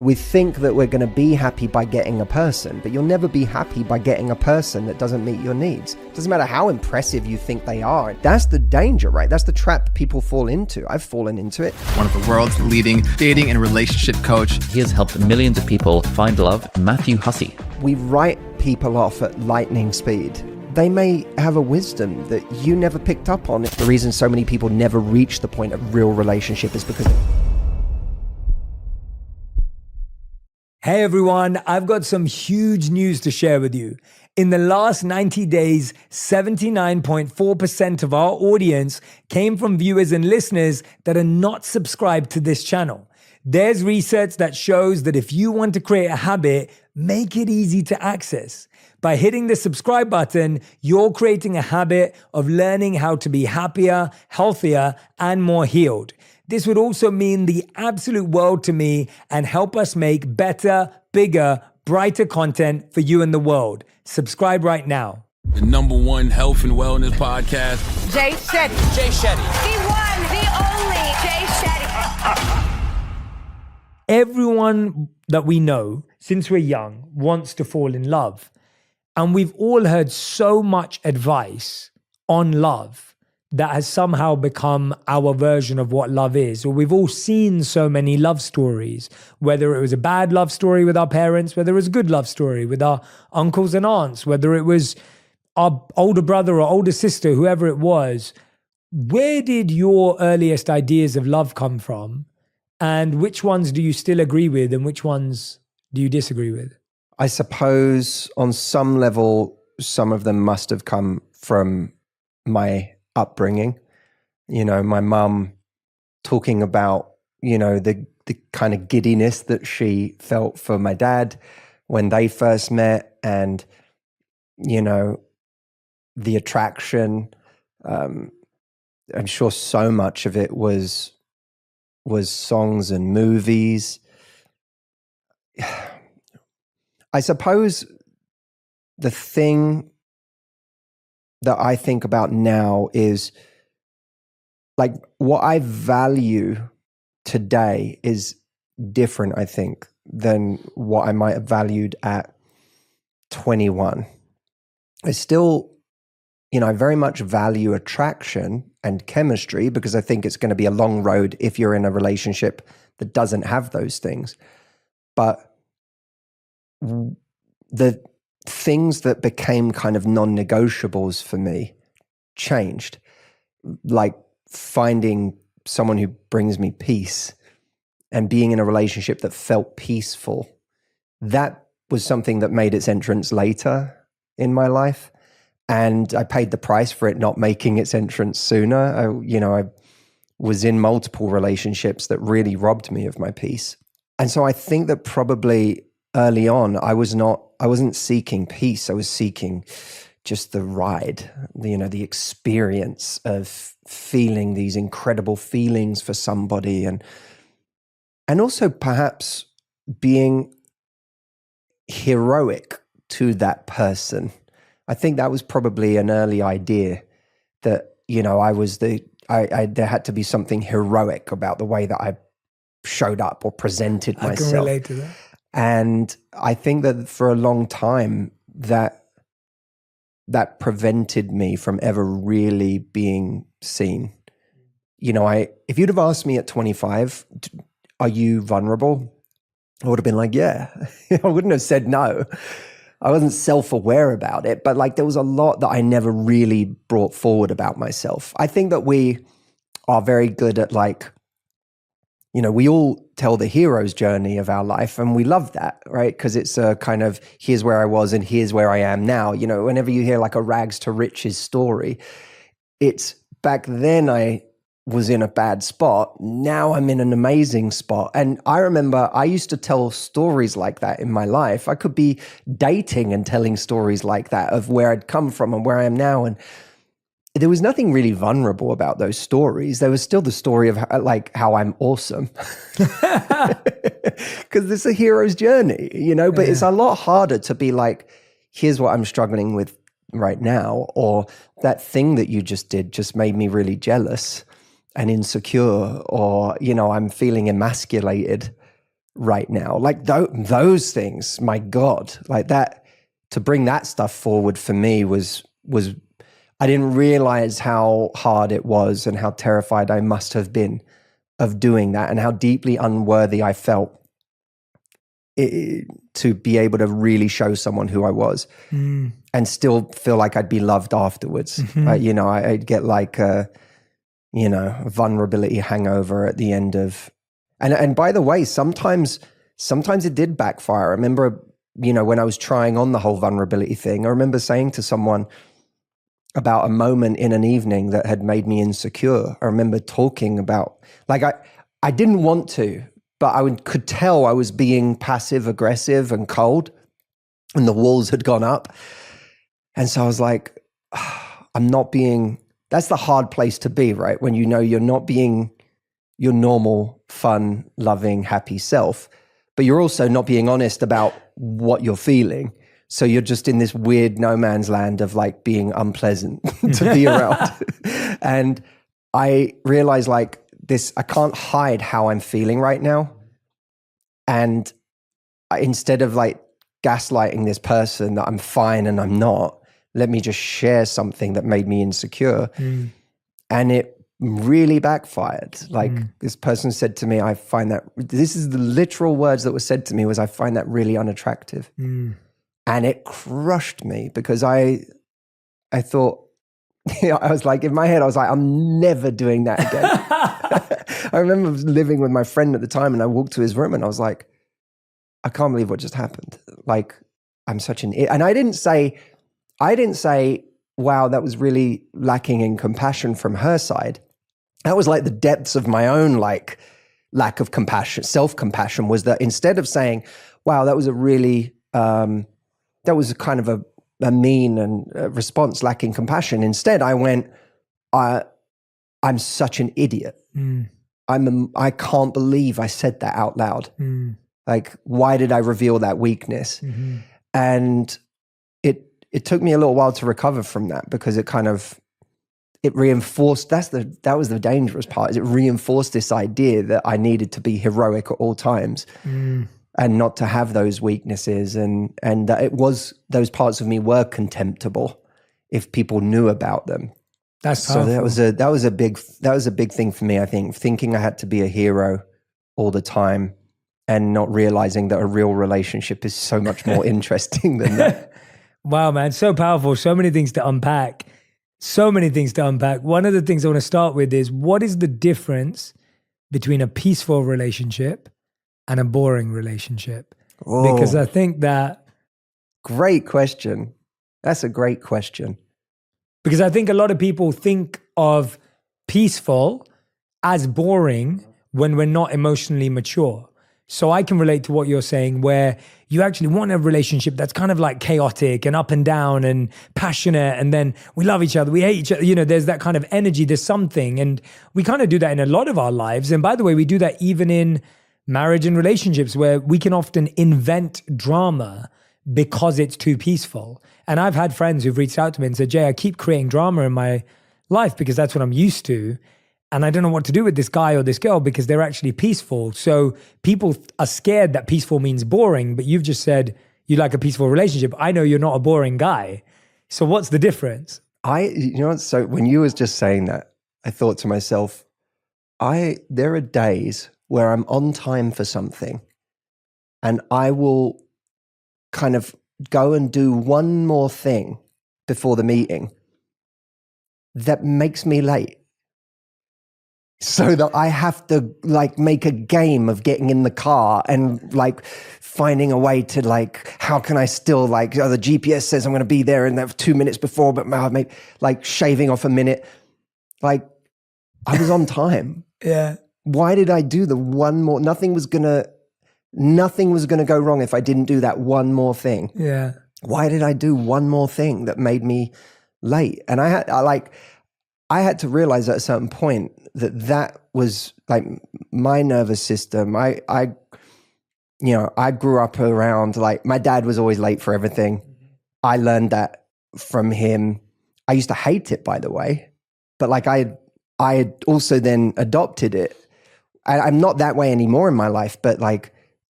We think that we're going to be happy by getting a person, but you'll never be happy by getting a person that doesn't meet your needs. It doesn't matter how impressive you think they are. That's the danger, right? That's the trap people fall into. I've fallen into it. One of the world's leading dating and relationship coach. He has helped millions of people find love. Matthew Hussey. We write people off at lightning speed. They may have a wisdom that you never picked up on. The reason so many people never reach the point of real relationship is because... Hey everyone, I've got some huge news to share with you. In the last 90 days, 79.4% of our audience came from viewers and listeners that are not subscribed to this channel. There's research that shows that if you want to create a habit, make it easy to access. By hitting the subscribe button, you're creating a habit of learning how to be happier, healthier, and more healed. This would also mean the absolute world to me and help us make better, bigger, brighter content for you and the world. Subscribe right now. The #1 health and wellness podcast. Jay Shetty. Jay Shetty. The one, the only Jay Shetty. Everyone that we know since we're young wants to fall in love. And we've all heard so much advice on love that has somehow become our version of what love is. Or we've all seen so many love stories, whether it was a bad love story with our parents, whether it was a good love story with our uncles and aunts, whether it was our older brother or older sister, whoever it was. Where did your earliest ideas of love come from? And which ones do you still agree with and which ones do you disagree with? I suppose on some level, some of them must have come from my upbringing. You know, my mum talking about, you know, the kind of giddiness that she felt for my dad when they first met, and, you know, the attraction. I'm sure so much of it was songs and movies. I suppose the thing that I think about now is like what I value today is different, I think, than what I might have valued at 21. I still, you know, I very much value attraction and chemistry because I think it's going to be a long road if you're in a relationship that doesn't have those things. But the things that became kind of non-negotiables for me changed, like finding someone who brings me peace and being in a relationship that felt peaceful. That was something that made its entrance later in my life, and I paid the price for it not making its entrance sooner. I was in multiple relationships that really robbed me of my peace. And so I think that probably early on, I wasn't seeking peace. I was seeking just the ride, the experience of feeling these incredible feelings for somebody, and also perhaps being heroic to that person. I think that was probably an early idea that, you know, there had to be something heroic about the way that I showed up or presented myself. I can relate to that. And I think that for a long time that prevented me from ever really being seen. You know, if you'd have asked me at 25, are you vulnerable? I would have been like, yeah. I wouldn't have said no. I wasn't self-aware about it, but like there was a lot that I never really brought forward about myself. I think that we are very good at like, you know, we all tell the hero's journey of our life, and we love that, right? Because it's a kind of, here's where I was and here's where I am now. You know, whenever you hear like a rags to riches story, it's back then I was in a bad spot. Now I'm in an amazing spot. And I remember I used to tell stories like that in my life. I could be dating and telling stories like that of where I'd come from and where I am now. And there was nothing really vulnerable about those stories. There was still the story of how I'm awesome. Because it's a hero's journey, you know, but it's a lot harder to be like, here's what I'm struggling with right now, or that thing that you just did just made me really jealous and insecure, or, you know, I'm feeling emasculated right now. Like those things, my God, like that, to bring that stuff forward for me was I didn't realize how hard it was and how terrified I must have been of doing that, and how deeply unworthy I felt to be able to really show someone who I was and still feel like I'd be loved afterwards. I'd get like a vulnerability hangover at the end of, and by the way, sometimes it did backfire. I remember, when I was trying on the whole vulnerability thing, I remember saying to someone about a moment in an evening that had made me insecure. I remember talking about, like, I didn't want to, but could tell I was being passive aggressive and cold, and the walls had gone up. And so I was like, I'm not being, that's the hard place to be, right? When you're not being your normal, fun, loving, happy self, but you're also not being honest about what you're feeling. So you're just in this weird no man's land of like being unpleasant to be around. And I realized like this, I can't hide how I'm feeling right now. And instead of like gaslighting this person that I'm fine and I'm not, let me just share something that made me insecure. And it really backfired. Like this person said to me, this is the literal words that were said to me, was I find that really unattractive. And it crushed me because I thought, I was like, in my head, I was like, I'm never doing that again. I remember living with my friend at the time, and I walked to his room and I was like, I can't believe what just happened. Like, I'm such an idiot. And I didn't say, wow, that was really lacking in compassion from her side. That was like the depths of my own like lack of compassion, self-compassion, was that instead of saying, wow, that was a really, that was kind of a mean and response lacking compassion. Instead, I went, I'm such an idiot. I can't believe I said that out loud. Like, why did I reveal that weakness? And it took me a little while to recover from that, because it reinforced, that was the dangerous part, is it reinforced this idea that I needed to be heroic at all times. And not to have those weaknesses, and that those parts of me were contemptible if people knew about them. That's powerful. So that was a big thing for me, I think, thinking I had to be a hero all the time and not realizing that a real relationship is so much more interesting than that. Wow, man, so powerful. So many things to unpack. One of the things I want to start with is, what is the difference between a peaceful relationship and a boring relationship? Because I think that... Great question. That's a great question. Because I think a lot of people think of peaceful as boring when we're not emotionally mature. So I can relate to what you're saying, where you actually want a relationship that's kind of like chaotic and up and down and passionate, and then we love each other, we hate each other, there's that kind of energy, there's something. And we kind of do that in a lot of our lives. And by the way, we do that even in marriage and relationships, where we can often invent drama because it's too peaceful. And I've had friends who've reached out to me and said, Jay, I keep creating drama in my life because that's what I'm used to. And I don't know what to do with this guy or this girl because they're actually peaceful. So people are scared that peaceful means boring, but you've just said you like a peaceful relationship. I know you're not a boring guy. So what's the difference? So when you was just saying that, I thought to myself, there are days where I'm on time for something and I will kind of go and do one more thing before the meeting that makes me late. So that I have to like make a game of getting in the car and like finding a way to like, how can I still like, the GPS says I'm going to be there in that 2 minutes before, but I'll make like shaving off a minute. Like, I was on time. Yeah. Why did I do the one more? Nothing was gonna go wrong if I didn't do that one more thing. Yeah. Why did I do one more thing that made me late? And I had to realize at a certain point that was like my nervous system. I grew up around, like, my dad was always late for everything. I learned that from him. I used to hate it, by the way, but like I had also then adopted it. I'm not that way anymore in my life, but like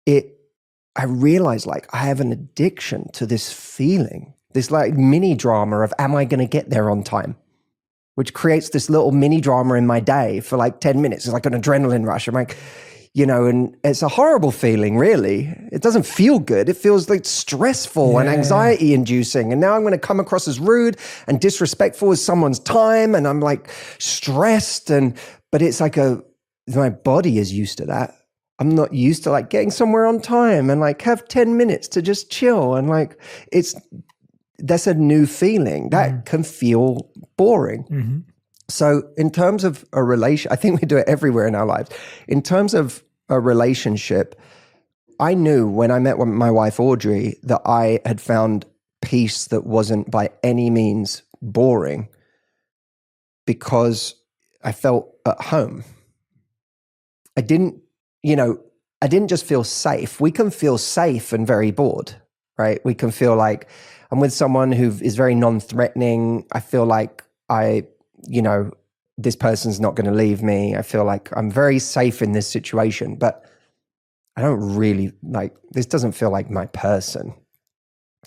I realized like I have an addiction to this feeling, this like mini drama of am I going to get there on time? Which creates this little mini drama in my day for like 10 minutes. It's like an adrenaline rush. I'm like, and it's a horrible feeling, really. It doesn't feel good. It feels like stressful and anxiety inducing. And now I'm going to come across as rude and disrespectful with someone's time. And I'm like stressed. But it's like my body is used to that. I'm not used to like getting somewhere on time and like have 10 minutes to just chill. And like, that's a new feeling that can feel boring. Mm-hmm. So in terms of a relation, I think we do it everywhere in our lives. In terms of a relationship, I knew when I met my wife, Audrey, that I had found peace that wasn't by any means boring because I felt at home. I didn't just feel safe. We can feel safe and very bored, right? We can feel like I'm with someone who is very non-threatening. I feel like this person's not going to leave me. I feel like I'm very safe in this situation, but I don't really this doesn't feel like my person.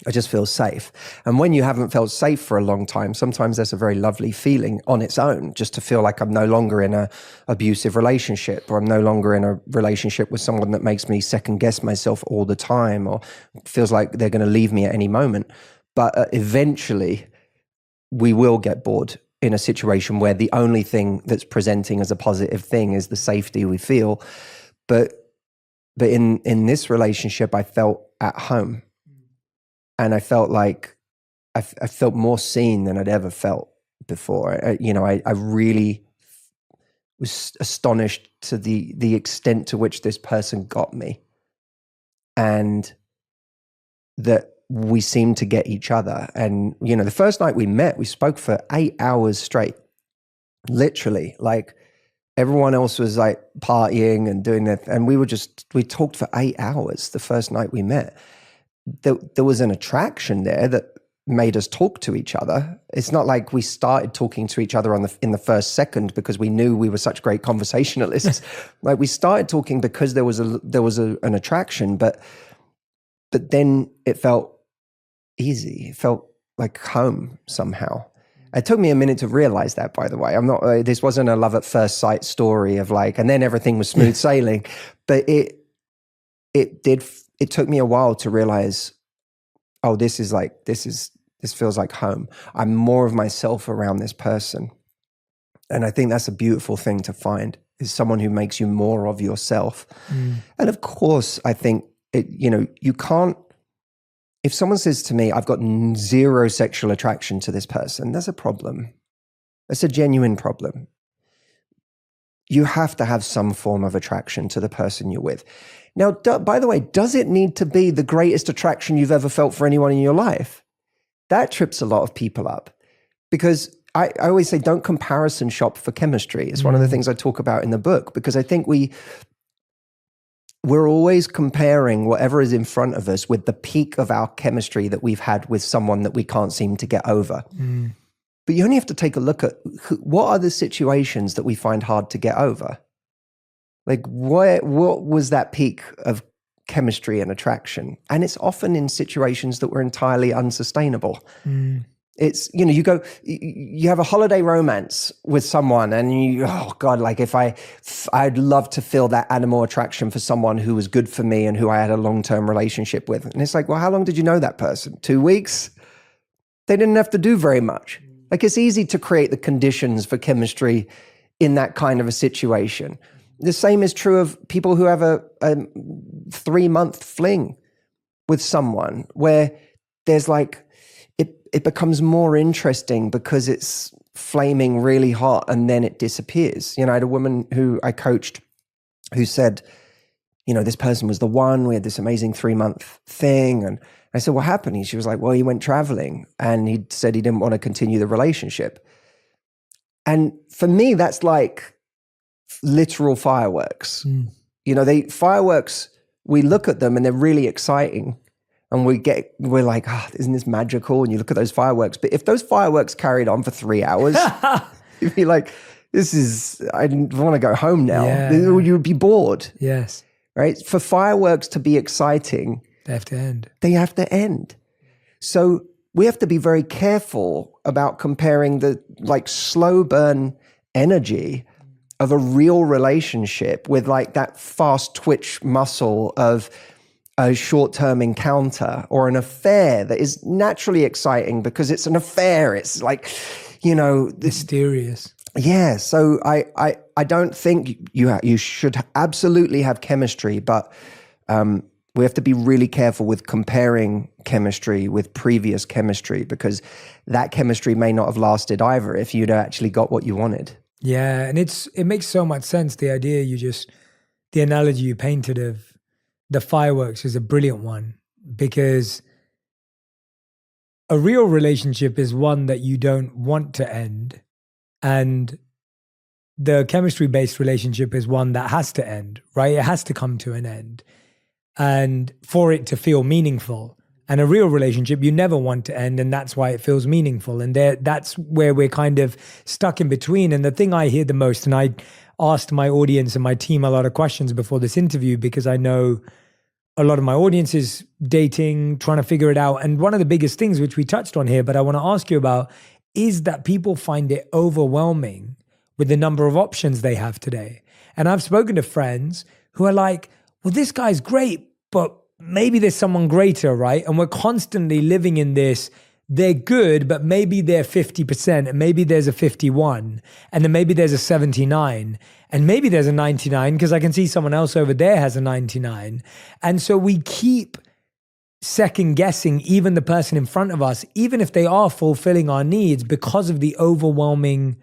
I just feel safe. And when you haven't felt safe for a long time, sometimes that's a very lovely feeling on its own, just to feel like I'm no longer in an abusive relationship, or I'm no longer in a relationship with someone that makes me second guess myself all the time, or feels like they're going to leave me at any moment. But eventually we will get bored in a situation where the only thing that's presenting as a positive thing is the safety we feel. But in this relationship, I felt at home. And I felt like I felt more seen than I'd ever felt before. I really was astonished to the extent to which this person got me, and that we seemed to get each other. And the first night we met, we spoke for 8 hours straight, literally. Like everyone else was like partying and doing that, and we talked for 8 hours the first night we met. There was an attraction there that made us talk to each other. It's not like we started talking to each other in the first second because we knew we were such great conversationalists. Like we started talking because there was an attraction, but then it felt easy. It felt like home somehow. It took me a minute to realize that, by the way. I'm not. This wasn't a love at first sight story of like, and then everything was smooth sailing. But it took me a while to realize, oh, this feels like home. I'm more of myself around this person. And I think that's a beautiful thing to find, is someone who makes you more of yourself. And of course, I think, you can't, if someone says to me, I've got zero sexual attraction to this person, that's a problem. That's a genuine problem. You have to have some form of attraction to the person you're with. Now, by the way, does it need to be the greatest attraction you've ever felt for anyone in your life? That trips a lot of people up, because I always say don't comparison shop for chemistry. It's one of the things I talk about in the book, because I think we're always comparing whatever is in front of us with the peak of our chemistry that we've had with someone that we can't seem to get over. But you only have to take a look at what are the situations that we find hard to get over. Like what was that peak of chemistry and attraction? And it's often in situations that were entirely unsustainable. It's, you have a holiday romance with someone and oh God, like I'd love to feel that animal attraction for someone who was good for me and who I had a long-term relationship with. And it's like, well, how long did you know that person? 2 weeks? They didn't have to do very much. Like it's easy to create the conditions for chemistry in that kind of a situation. The same is true of people who have a 3-month fling with someone where there's like, it becomes more interesting because it's flaming really hot and then it disappears. I had a woman who I coached who said, this person was the one. We had this amazing 3-month thing. And I said, what happened? She was like, well, he went traveling and he said he didn't want to continue the relationship. And for me, that's like literal fireworks. Fireworks, we look at them and they're really exciting. And we're like, isn't this magical? And you look at those fireworks. But if those fireworks carried on for 3 hours, you'd be like, I want to go home now. Yeah. You'd be bored. Yes. right? For fireworks to be exciting, They have to end. they have to end. So we have to be very careful about comparing the like slow burn energy of a real relationship with like that fast twitch muscle of a short-term encounter or an affair that is naturally exciting because it's an affair. It's like, Mysterious. yeah. So I don't think you should absolutely have chemistry, but we have to be really careful with comparing chemistry with previous chemistry because that chemistry may not have lasted either if you'd actually got what you wanted. Yeah, and it makes so much sense. The the analogy you painted of the fireworks is a brilliant one because a real relationship is one that you don't want to end, and the chemistry-based relationship is one that has to end, right? It has to come to an end, and for it to feel meaningful. And a real relationship, you never want to end, and that's why it feels meaningful. And that's where we're kind of stuck in between. And the thing I hear the most, and I asked my audience and my team a lot of questions before this interview because I know a lot of my audience is dating, trying to figure it out. And one of the biggest things, which we touched on here, but I want to ask you about, is that people find it overwhelming with the number of options they have today. And I've spoken to friends who are like, well, this guy's great, but maybe there's someone greater, right? And we're constantly living in this, they're good, but maybe they're 50%, and maybe there's a 51, and then maybe there's a 79, and maybe there's a 99, because I can see someone else over there has a 99. And so we keep second guessing even the person in front of us, even if they are fulfilling our needs because of the overwhelming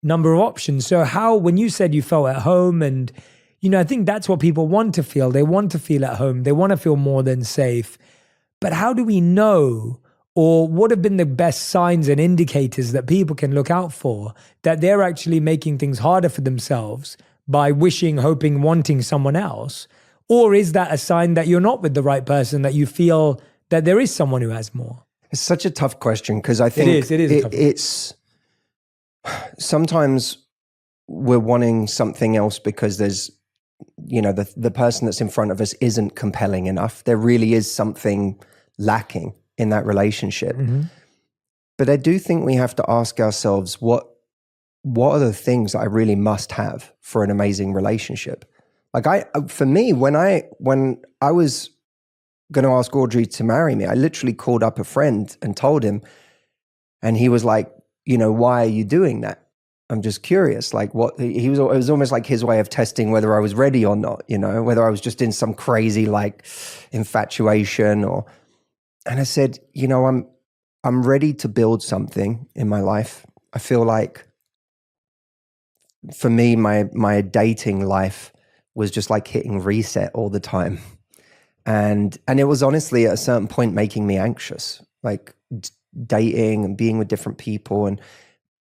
number of options. So when you said you felt at home, and I think that's what people want to feel. They want to feel at home. They want to feel more than safe. But how do we know, or what have been the best signs and indicators that people can look out for that they're actually making things harder for themselves by wishing, hoping, wanting someone else? Or is that a sign that you're not with the right person, that you feel that there is someone who has more? It's such a tough question because I think it is a tough question. It's sometimes we're wanting something else because there's, the person that's in front of us isn't compelling enough. There really is something lacking in that relationship. Mm-hmm. But I do think we have to ask ourselves, what are the things that I really must have for an amazing relationship? Like for me, when I was going to ask Audrey to marry me, I literally called up a friend and told him, and he was like, why are you doing that? I'm just curious. Like it was almost like his way of testing whether I was ready or not, whether I was just in some crazy like infatuation and I said, I'm ready to build something in my life. I feel like for me, my dating life was just like hitting reset all the time. And it was honestly at a certain point making me anxious, like dating and being with different people. And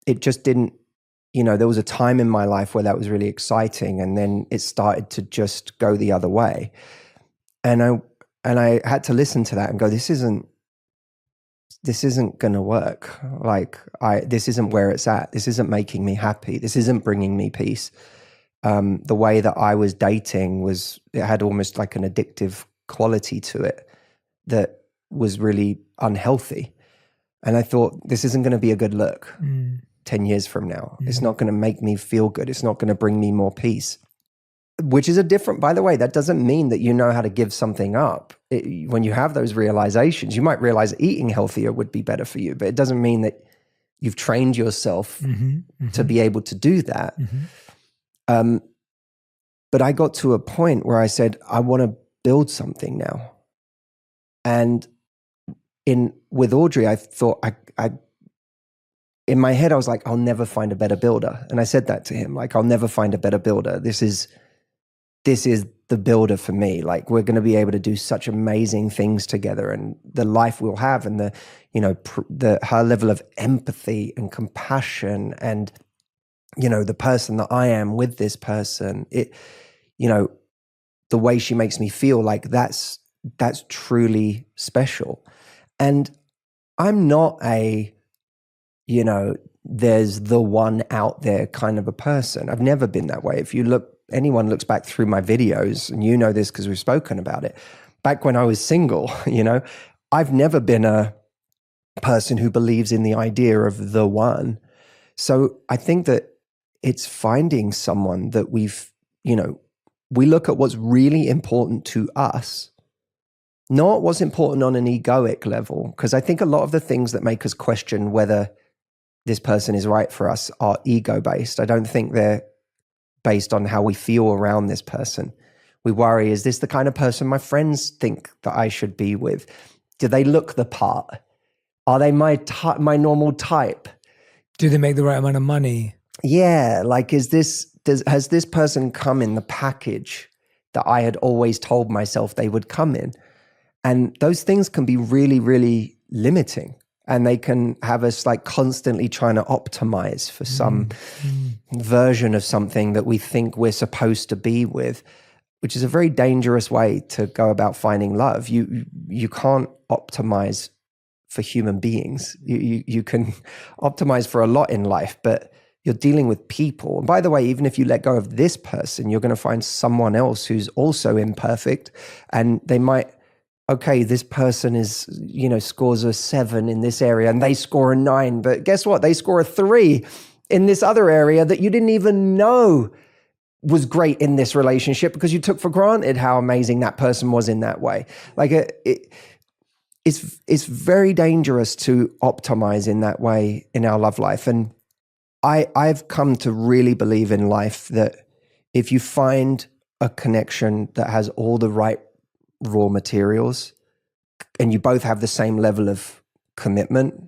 it just didn't, there was a time in my life where that was really exciting. And then it started to just go the other way. And I had to listen to that and go, this isn't going to work. Like this isn't where it's at. This isn't making me happy. This isn't bringing me peace. The way that I was dating it had almost like an addictive quality to it that was really unhealthy. And I thought, this isn't going to be a good look 10 years from now. It's not going to make me feel good. It's not going to bring me more peace, which is by the way, that doesn't mean that you know how to give something up. When you have those realizations, you might realize eating healthier would be better for you, but it doesn't mean that you've trained yourself to be able to do that. But I got to a point where I said, I want to build something now. And with Audrey, I thought in my head, I was like, I'll never find a better builder. And I said that to him, like, I'll never find a better builder. This is the builder for me. Like, we're going to be able to do such amazing things together, and the life we'll have, and her level of empathy and compassion, and, the person that I am with this person, the way she makes me feel, like that's truly special. And I'm not there's the one out there kind of a person. I've never been that way. If you look anyone looks back through my videos, and you know this because we've spoken about it, back when I was single, I've never been a person who believes in the idea of the one. So I think that it's finding someone that we look at what's really important to us, not what's important on an egoic level. Because I think a lot of the things that make us question whether this person is right for us are ego-based. I don't think they're based on how we feel around this person. We worry, is this the kind of person my friends think that I should be with? Do they look the part? Are they my normal type? Do they make the right amount of money? Yeah, like has this person come in the package that I had always told myself they would come in? And those things can be really, really limiting. And they can have us like constantly trying to optimize for some version of something that we think we're supposed to be with, which is a very dangerous way to go about finding love. You can't optimize for human beings. You can optimize for a lot in life, but you're dealing with people. And by the way, even if you let go of this person, you're going to find someone else who's also imperfect, and they might, okay, this person is, scores a 7 in this area and they score a 9, but guess what? They score a 3 in this other area that you didn't even know was great in this relationship because you took for granted how amazing that person was in that way. Like it's very dangerous to optimize in that way in our love life. And I've come to really believe in life that if you find a connection that has all the right raw materials and you both have the same level of commitment,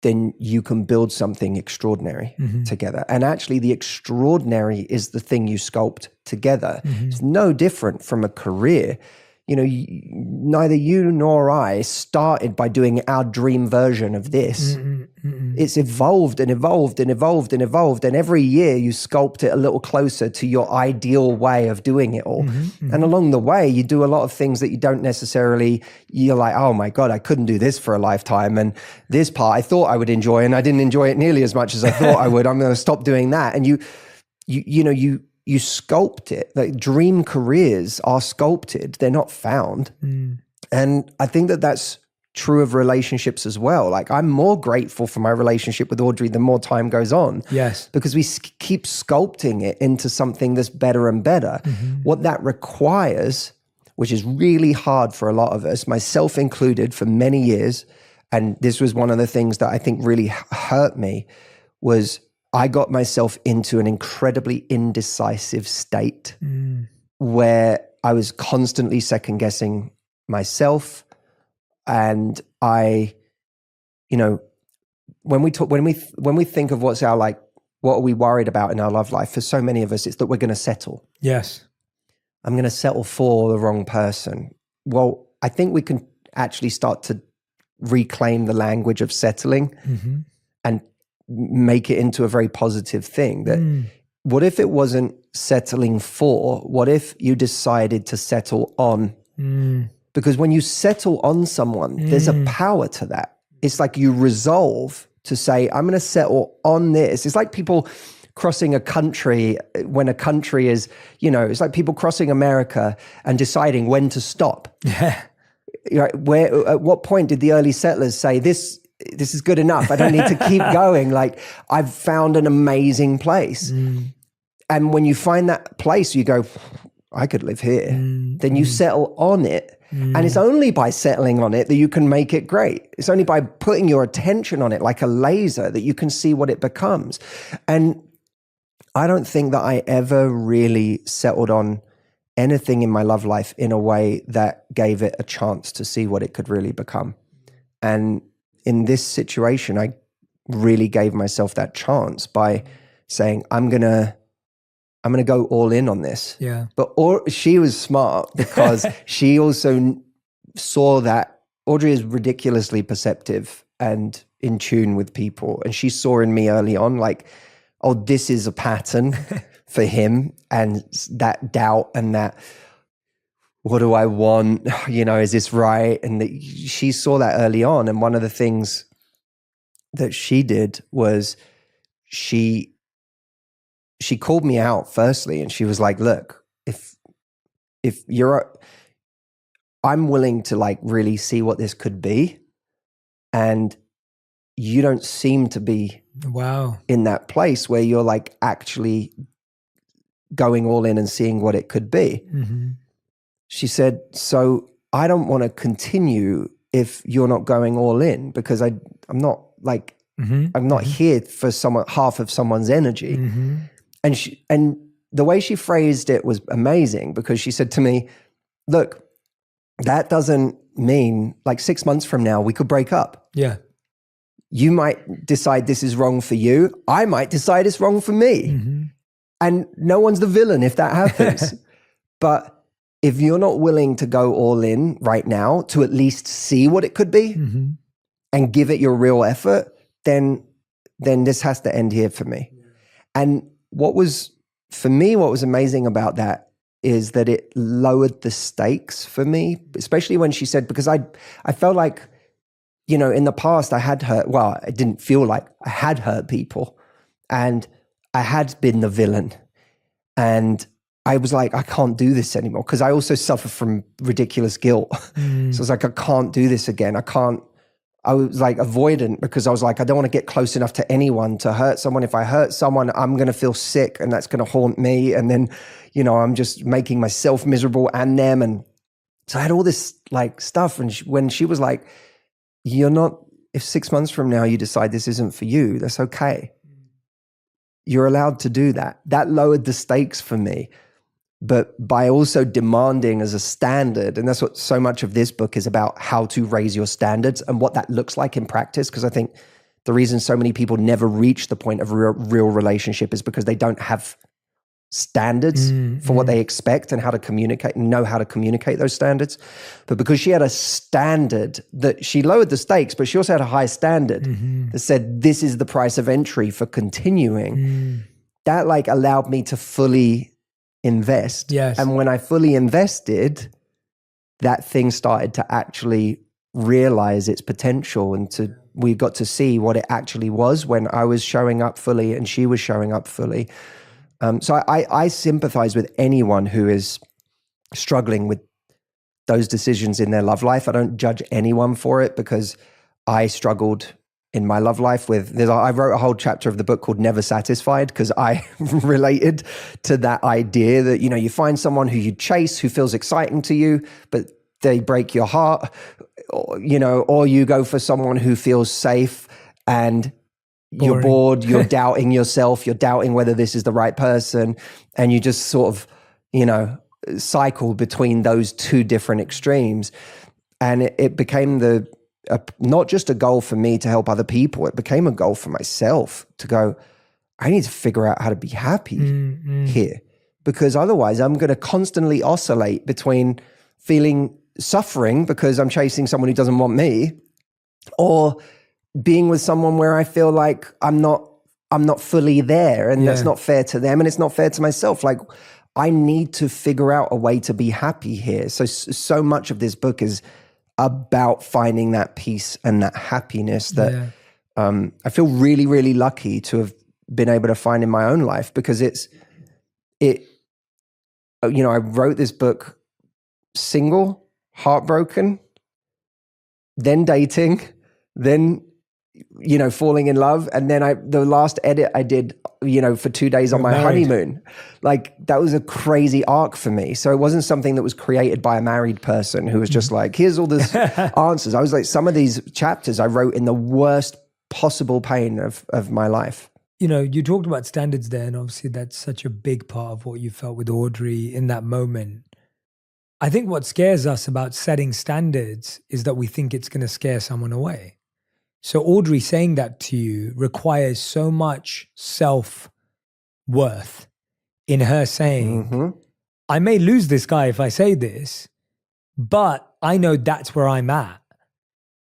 then you can build something extraordinary together. And actually the extraordinary is the thing you sculpt together. It's no different from a career. Neither you nor I started by doing our dream version of this. It's evolved and evolved and evolved and evolved. And every year you sculpt it a little closer to your ideal way of doing it all. And along the way, you do a lot of things that you don't necessarily, you're like, oh my God, I couldn't do this for a lifetime. And this part I thought I would enjoy, and I didn't enjoy it nearly as much as I thought I would. I'm going to stop doing that. And you sculpt it. Like dream careers are sculpted. They're not found. And I think that that's true of relationships as well. Like I'm more grateful for my relationship with Audrey the more time goes on. Yes. Because we keep sculpting it into something that's better and better. What that requires, which is really hard for a lot of us, myself included for many years, and this was one of the things that I think really hurt me, was I got myself into an incredibly indecisive state where I was constantly second guessing myself. And I, when we think of what are we worried about in our love life? For so many of us, it's that we're going to settle. Yes. I'm going to settle for the wrong person. Well, I think we can actually start to reclaim the language of settling and make it into a very positive thing. That what if it wasn't settling for? What if you decided to settle on? Because when you settle on someone, there's a power to that. It's like you resolve to say, I'm going to settle on this. It's like people crossing a country when a country is, it's like people crossing America and deciding when to stop. Yeah. Where, at what point did the early settlers say, this is good enough, I don't need to keep going. Like I've found an amazing place. And when you find that place, you go, I could live here. Then you settle on it. And it's only by settling on it that you can make it great. It's only by putting your attention on it like a laser that you can see what it becomes. And I don't think that I ever really settled on anything in my love life in a way that gave it a chance to see what it could really become. And in this situation, I really gave myself that chance by saying, I'm going to go all in on this. Yeah. But she was smart because she also saw that Audrey is ridiculously perceptive and in tune with people. And she saw in me early on, like, oh, this is a pattern for him. And that doubt and that, what do I want? Is this right? And she saw that early on. And one of the things that she did was she she called me out firstly, and she was like, look, if I'm willing to like really see what this could be, and you don't seem to be Wow. in that place where you're like actually going all in and seeing what it could be. Mm-hmm. She said, so I don't want to continue if you're not going all in, because I'm not like, I'm not here for half of someone's energy. Mm-hmm. And the way she phrased it was amazing, because she said to me, look, that doesn't mean like 6 months from now we could break up. Yeah. You might decide this is wrong for you. I might decide it's wrong for me. Mm-hmm. And no one's the villain if that happens. But if you're not willing to go all in right now to at least see what it could be and give it your real effort, then this has to end here for me. And what was amazing about that is that it lowered the stakes for me, especially when she said, because I felt like, you know, in the past I had hurt, well, I didn't feel like I had hurt people, and I had been the villain. And I was like, I can't do this anymore, because I also suffer from ridiculous guilt. So I was like, I can't do this again. I was like avoidant, because I was like, I don't want to get close enough to anyone to hurt someone. If I hurt someone, I'm going to feel sick, and that's going to haunt me. And then, you know, I'm just making myself miserable and them. And so I had all this like stuff. And when she was like, if 6 months from now you decide this isn't for you, that's okay. You're allowed to do that. That lowered the stakes for me. But by also demanding as a standard, and that's what so much of this book is about, how to raise your standards and what that looks like in practice. Because I think the reason so many people never reach the point of real relationship is because they don't have standards for what they expect and how to communicate and know how to communicate those standards. But because she had a standard that she lowered the stakes, but she also had a high standard that said, this is the price of entry for continuing. That like allowed me to fully invest. Yes. And when I fully invested, that thing started to actually realize its potential, and we got to see what it actually was when I was showing up fully and she was showing up fully. So I sympathize with anyone who is struggling with those decisions in their love life. I don't judge anyone for it, because I struggled in my love life I wrote a whole chapter of the book called Never Satisfied, because I related to that idea that, you know, you find someone who you chase, who feels exciting to you, but they break your heart, or you go for someone who feels safe and you're bored, you're doubting yourself, you're doubting whether this is the right person, and you just sort of, you know, cycle between those two different extremes. And it became not just a goal for me to help other people, it became a goal for myself to go, I need to figure out how to be happy here, because otherwise I'm going to constantly oscillate between feeling suffering because I'm chasing someone who doesn't want me, or being with someone where I feel like I'm not fully there, and that's not fair to them, and it's not fair to myself. Like, I need to figure out a way to be happy here. So much of this book is about finding that peace and that happiness that I feel really, really lucky to have been able to find in my own life, because I wrote this book single, heartbroken, then dating, then, you know, falling in love. And then the last edit I did, you know, for 2 days on my honeymoon. Like, that was a crazy arc for me. So it wasn't something that was created by a married person who was just like, here's all this answers. I was like, some of these chapters I wrote in the worst possible pain of my life. You know, you talked about standards there, and obviously that's such a big part of what you felt with Audrey in that moment. I think what scares us about setting standards is that we think it's going to scare someone away. So Audrey saying that to you requires so much self-worth in her saying, I may lose this guy if I say this, but I know that's where I'm at.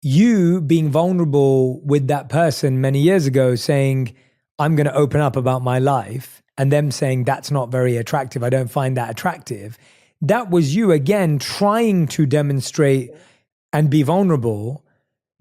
You being vulnerable with that person many years ago saying, I'm going to open up about my life, and them saying, that's not very attractive, I don't find that attractive. That was you again trying to demonstrate and be vulnerable.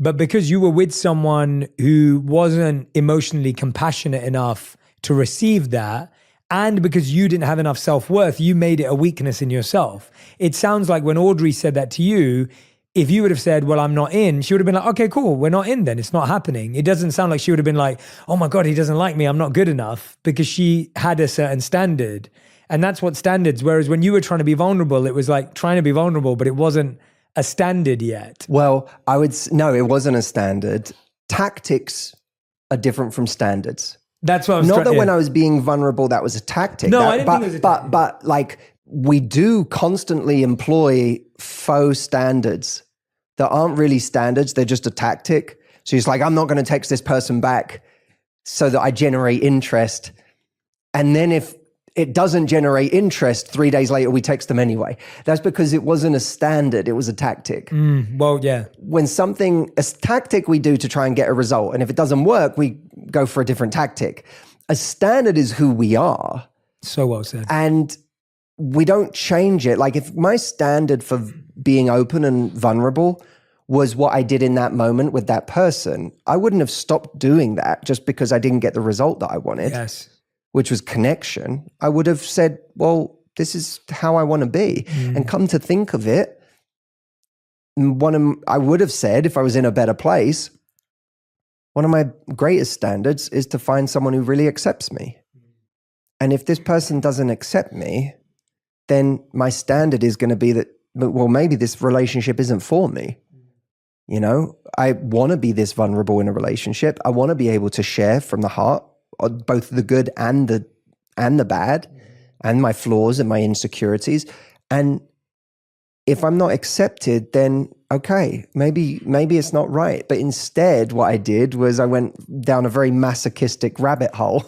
But because you were with someone who wasn't emotionally compassionate enough to receive that, And because you didn't have enough self-worth, you made it a weakness in yourself. It sounds like when Audrey said that to you, if you would have said, well, I'm not in, she would have been like, okay, cool, we're not in then. It's not happening. It doesn't sound like she would have been like, oh my God, he doesn't like me. I'm not good enough, because she had a certain standard. And that's what standards, whereas when you were trying to be vulnerable, it was like trying to be vulnerable, but it wasn't a standard yet. Well, no, it wasn't a standard. Tactics are different from standards. That's what I was Not that yeah. when I was being vulnerable, that was a tactic. No, I didn't think it was a tactic. But like, we do constantly employ faux standards that aren't really standards. They're just a tactic. So it's like, I'm not going to text this person back so that I generate interest. And then if it doesn't generate interest, 3 days later, we text them anyway. That's because it wasn't a standard. It was a tactic. Well, yeah. When a tactic we do to try and get a result, and if it doesn't work, we go for a different tactic. A standard is who we are. So well said. And we don't change it. Like, if my standard for being open and vulnerable was what I did in that moment with that person, I wouldn't have stopped doing that just because I didn't get the result that I wanted, Yes. which was connection. I would have said, well, this is how I want to be. And come to think of it, I would have said, if I was in a better place, one of my greatest standards is to find someone who really accepts me. And if this person doesn't accept me, then my standard is going to be that, well, maybe this relationship isn't for me. You know, I want to be this vulnerable in a relationship. I want to be able to share from the heart, both the good and the bad, and my flaws and my insecurities. And if I'm not accepted, then okay, maybe it's not right. But instead, what I did was I went down a very masochistic rabbit hole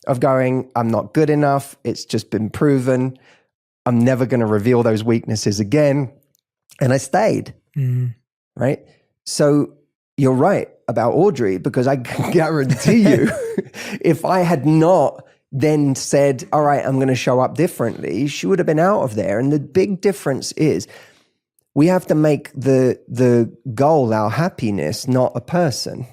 of going, I'm not good enough. It's just been proven. I'm never going to reveal those weaknesses again. And I stayed, right? So you're right about Audrey, because I can guarantee you, if I had not then said, all right, I'm going to show up differently, she would have been out of there. And the big difference is we have to make the goal our happiness, not a person.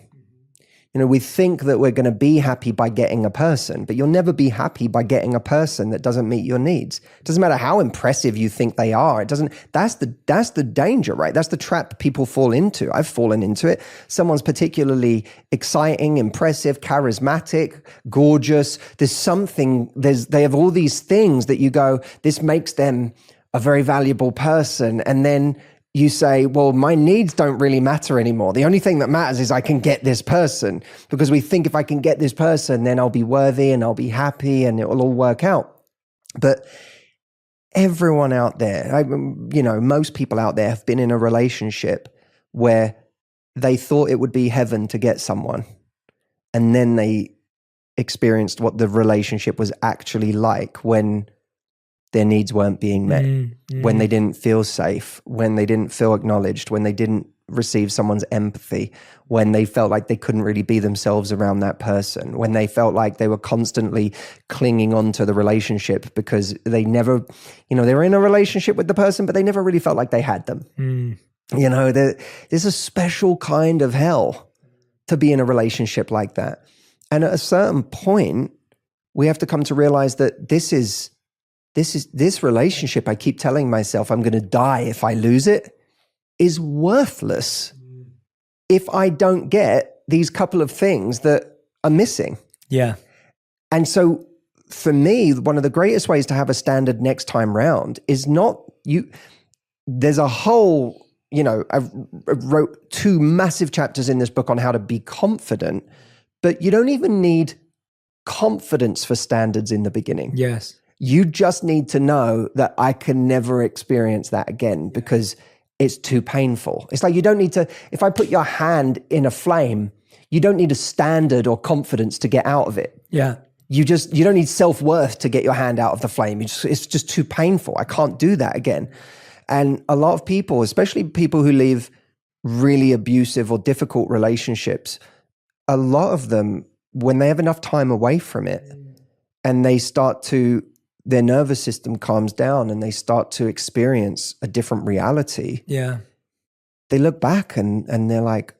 You know, we think that we're going to be happy by getting a person, but you'll never be happy by getting a person that doesn't meet your needs. It doesn't matter how impressive you think they are. That's the danger, right? That's the trap people fall into. I've fallen into it. Someone's particularly exciting, impressive, charismatic, gorgeous. They have all these things that you go, this makes them a very valuable person. And then you say, well, my needs don't really matter anymore. The only thing that matters is I can get this person, because we think if I can get this person, then I'll be worthy and I'll be happy and it will all work out. But everyone out there, most people out there have been in a relationship where they thought it would be heaven to get someone. And then they experienced what the relationship was actually like when their needs weren't being met, when they didn't feel safe, when they didn't feel acknowledged, when they didn't receive someone's empathy, when they felt like they couldn't really be themselves around that person, when they felt like they were constantly clinging on to the relationship because they never, they were in a relationship with the person, but they never really felt like they had them. There's a special kind of hell to be in a relationship like that. And at a certain point, we have to come to realize that this relationship, I keep telling myself I'm going to die if I lose it, is worthless if I don't get these couple of things that are missing. Yeah. And so for me, one of the greatest ways to have a standard next time round is not you. There's a whole, I wrote 2 massive chapters in this book on how to be confident, but you don't even need confidence for standards in the beginning. Yes. You just need to know that I can never experience that again because it's too painful. It's like you don't need to, if I put your hand in a flame, you don't need a standard or confidence to get out of it. Yeah. You don't need self-worth to get your hand out of the flame. It's just too painful. I can't do that again. And a lot of people, especially people who leave really abusive or difficult relationships, a lot of them, when they have enough time away from it and their nervous system calms down and they start to experience a different reality. Yeah. They look back and they're like,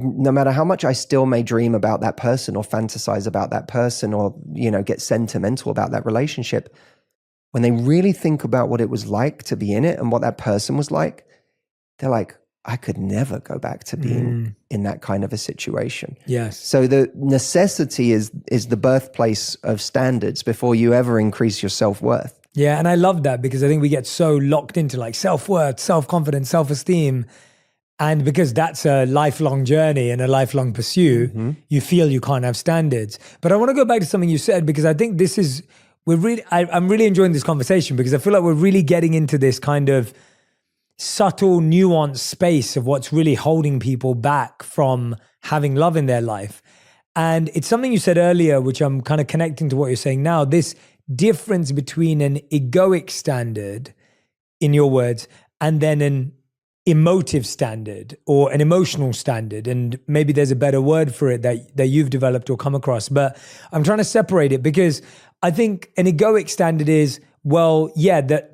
no matter how much I still may dream about that person or fantasize about that person or, get sentimental about that relationship, when they really think about what it was like to be in it and what that person was like, they're like, I could never go back to being in that kind of a situation. Yes. So the necessity is the birthplace of standards before you ever increase your self-worth. Yeah, and I love that because I think we get so locked into like self-worth, self-confidence, self-esteem. And because that's a lifelong journey and a lifelong pursuit, you feel you can't have standards. But I want to go back to something you said because I think this is, I'm really enjoying this conversation because I feel like we're really getting into this kind of subtle, nuanced space of what's really holding people back from having love in their life. And it's something you said earlier, which I'm kind of connecting to what you're saying now, this difference between an egoic standard, in your words, and then an emotive standard or an emotional standard. And maybe there's a better word for it that you've developed or come across. But I'm trying to separate it because I think an egoic standard is, well, yeah, that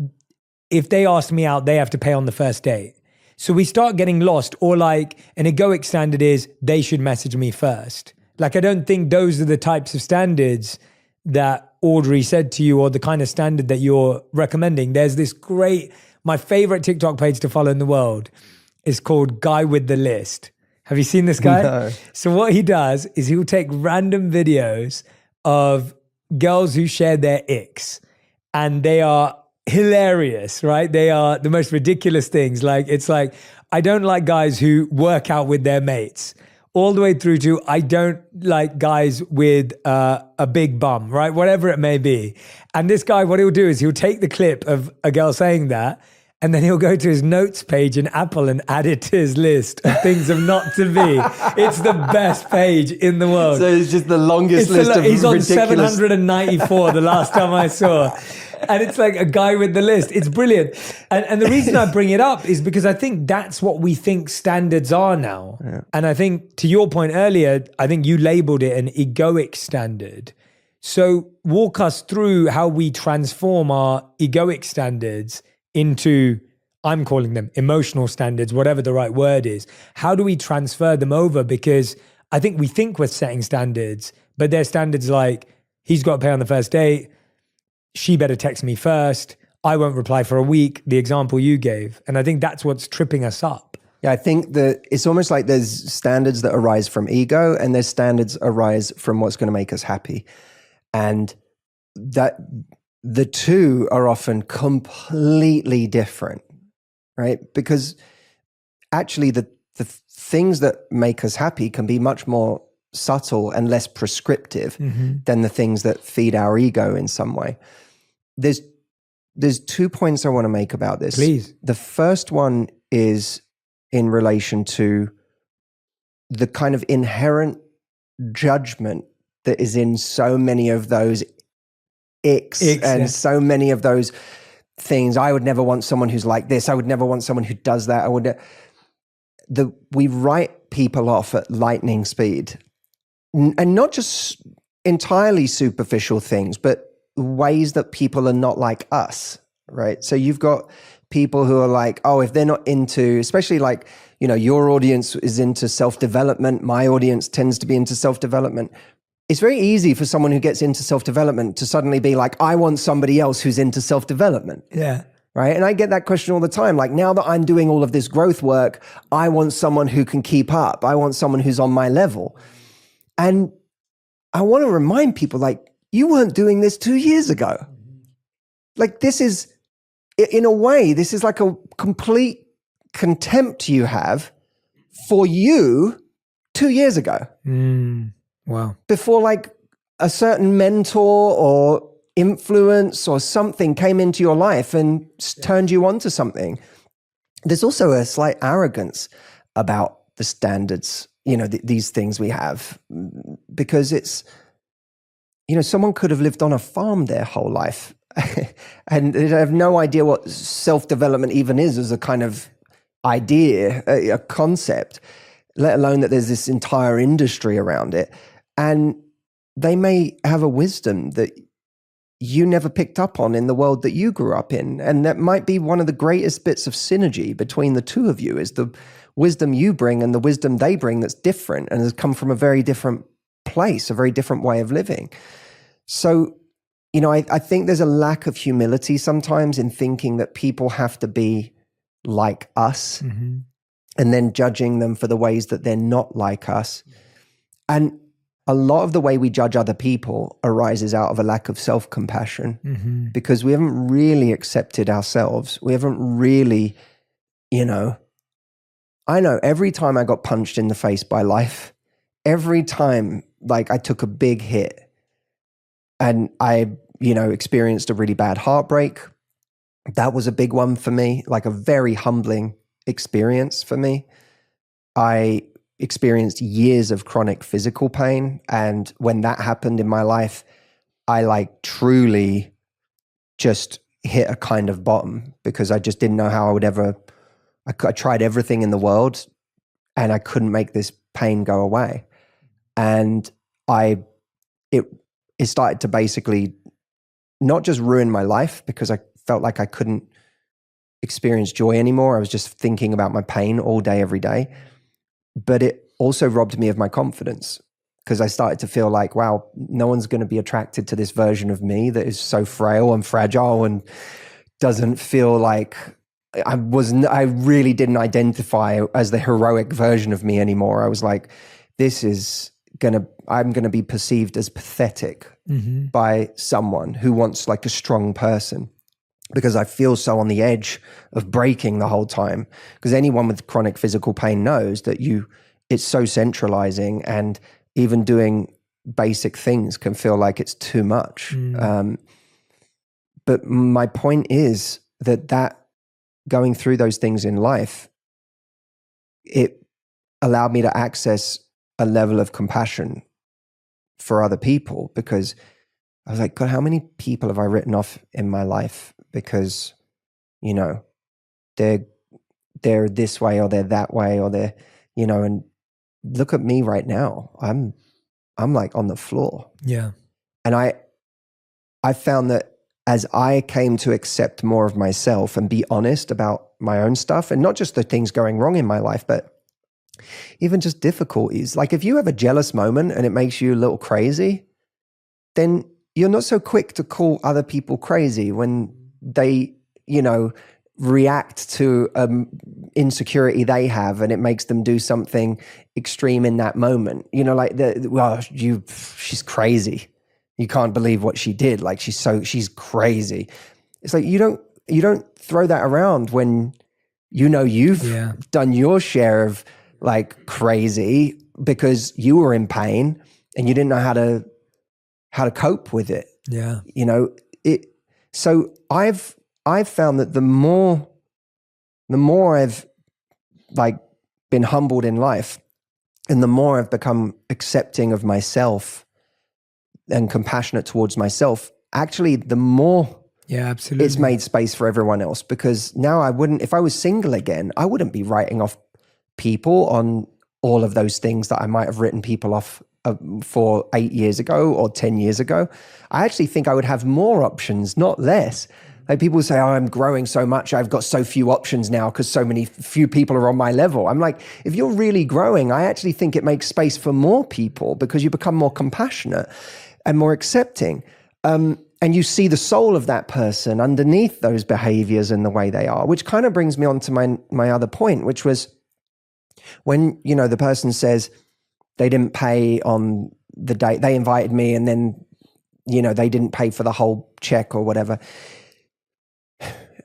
if they ask me out, they have to pay on the first date. So we start getting lost. Or like an egoic standard is they should message me first. Like, I don't think those are the types of standards that Audrey said to you or the kind of standard that you're recommending. There's this great, my favorite TikTok page to follow in the world is called Guy with the List. Have you seen this guy? No. So what he does is he'll take random videos of girls who share their icks, and they are hilarious, right? They are the most ridiculous things. Like, it's like, I don't like guys who work out with their mates, all the way through to I don't like guys with a big bum, right? Whatever it may be. And this guy, what he'll do is he'll take the clip of a girl saying that, and then he'll go to his notes page in Apple and add it to his list of things of not to be. It's the best page in the world. So it's just the longest list of He's on ridiculous... 794 the last time I saw. And it's like a guy with the list. It's brilliant. And the reason I bring it up is because I think that's what we think standards are now. Yeah. And I think, to your point earlier, I think you labeled it an egoic standard. So walk us through how we transform our egoic standards into, I'm calling them emotional standards, whatever the right word is. How do we transfer them over? Because I think we think we're setting standards, but they're standards like, he's got to pay on the first date, she better text me first, I won't reply for a week, the example you gave. And I think that's what's tripping us up. Yeah, I think that it's almost like there's standards that arise from ego and there's standards arise from what's going to make us happy. And that the two are often completely different, right? Because actually the things that make us happy can be much more subtle and less prescriptive than the things that feed our ego in some way. There's 2 points I want to make about this. Please. The first one is in relation to the kind of inherent judgment that is in so many of those icks and yeah. so many of those things. I would never want someone who's like this. I would never want someone who does that. We write people off at lightning speed, and not just entirely superficial things, but ways that people are not like us, right? So you've got people who are like, oh, if they're not into, especially like, your audience is into self-development. My audience tends to be into self-development. It's very easy for someone who gets into self-development to suddenly be like, I want somebody else who's into self-development. Yeah. Right. And I get that question all the time. Like, now that I'm doing all of this growth work, I want someone who can keep up. I want someone who's on my level. And I want to remind people, like, you weren't doing this 2 years ago. Like, this is, in a way, this is like a complete contempt you have for you 2 years ago. Wow. Before like a certain mentor or influence or something came into your life and turned you on to something. There's also a slight arrogance about the standards, these things we have, because it's, someone could have lived on a farm their whole life and they have no idea what self-development even is as a kind of idea, a concept, let alone that there's this entire industry around it. And they may have a wisdom that you never picked up on in the world that you grew up in. And that might be one of the greatest bits of synergy between the two of you, is the wisdom you bring and the wisdom they bring that's different and has come from a very different place, a very different way of living. So, you know, I think there's a lack of humility sometimes in thinking that people have to be like us and then judging them for the ways that they're not like us. And a lot of the way we judge other people arises out of a lack of self-compassion because we haven't really accepted ourselves. We haven't really, you know, I know every time I got punched in the face by life, every time like I took a big hit and I, you know, experienced a really bad heartbreak, that was a big one for me, like a very humbling experience for me. I experienced years of chronic physical pain. And when that happened in my life, I like truly just hit a kind of bottom because I just didn't know how I would ever, I tried everything in the world and I couldn't make this pain go away. And it started to basically not just ruin my life because I felt like I couldn't experience joy anymore. I was just thinking about my pain all day, every day. But it also robbed me of my confidence because I started to feel like, wow, no one's going to be attracted to this version of me that is so frail and fragile and doesn't feel like I really didn't identify as the heroic version of me anymore. I was like, I'm going to be perceived as pathetic by someone who wants like a strong person because I feel so on the edge of breaking the whole time. Because anyone with chronic physical pain knows that it's so centralizing, and even doing basic things can feel like it's too much. But my point is that going through those things in life, it allowed me to access a level of compassion for other people because I was like, God, how many people have I written off in my life because, you know, they're this way or they're that way or they're, you know, and look at me right now. I'm like on the floor. Yeah. And I found that as I came to accept more of myself and be honest about my own stuff and not just the things going wrong in my life, but even just difficulties. Like if you have a jealous moment and it makes you a little crazy, then you're not so quick to call other people crazy when they, you know, react to insecurity they have and it makes them do something extreme in that moment. You know, like she's crazy. You can't believe what she did. Like she's crazy. It's like you don't throw that around when you know you've done your share of like crazy because you were in pain and you didn't know how to cope with it. Yeah. You know, so I've found that the more I've like been humbled in life and the more I've become accepting of myself and compassionate towards myself, actually the more absolutely, it's made space for everyone else. Because now if I was single again, I wouldn't be writing off people on all of those things that I might have written people off for 8 years ago or 10 years ago. I actually think I would have more options, not less. Like people say, oh, I'm growing so much. I've got so few options now because few people are on my level. I'm like, if you're really growing, I actually think it makes space for more people because you become more compassionate and more accepting. And you see the soul of that person underneath those behaviors and the way they are, which kind of brings me on to my other point, which was when, you know, the person says they didn't pay on the date, they invited me and then, you know, they didn't pay for the whole check or whatever.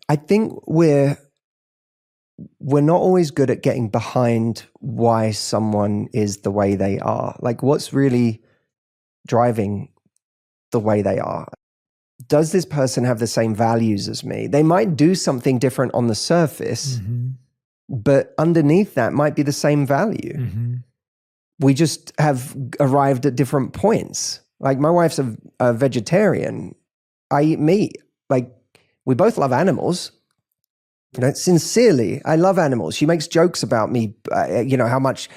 I think we're not always good at getting behind why someone is the way they are. Like what's really driving the way they are? Does this person have the same values as me? They might do something different on the surface, but underneath that might be the same value. We just have arrived at different points. Like my wife's a vegetarian. I eat meat. Like we both love animals. You know, sincerely, I love animals. She makes jokes about me, you know, how much,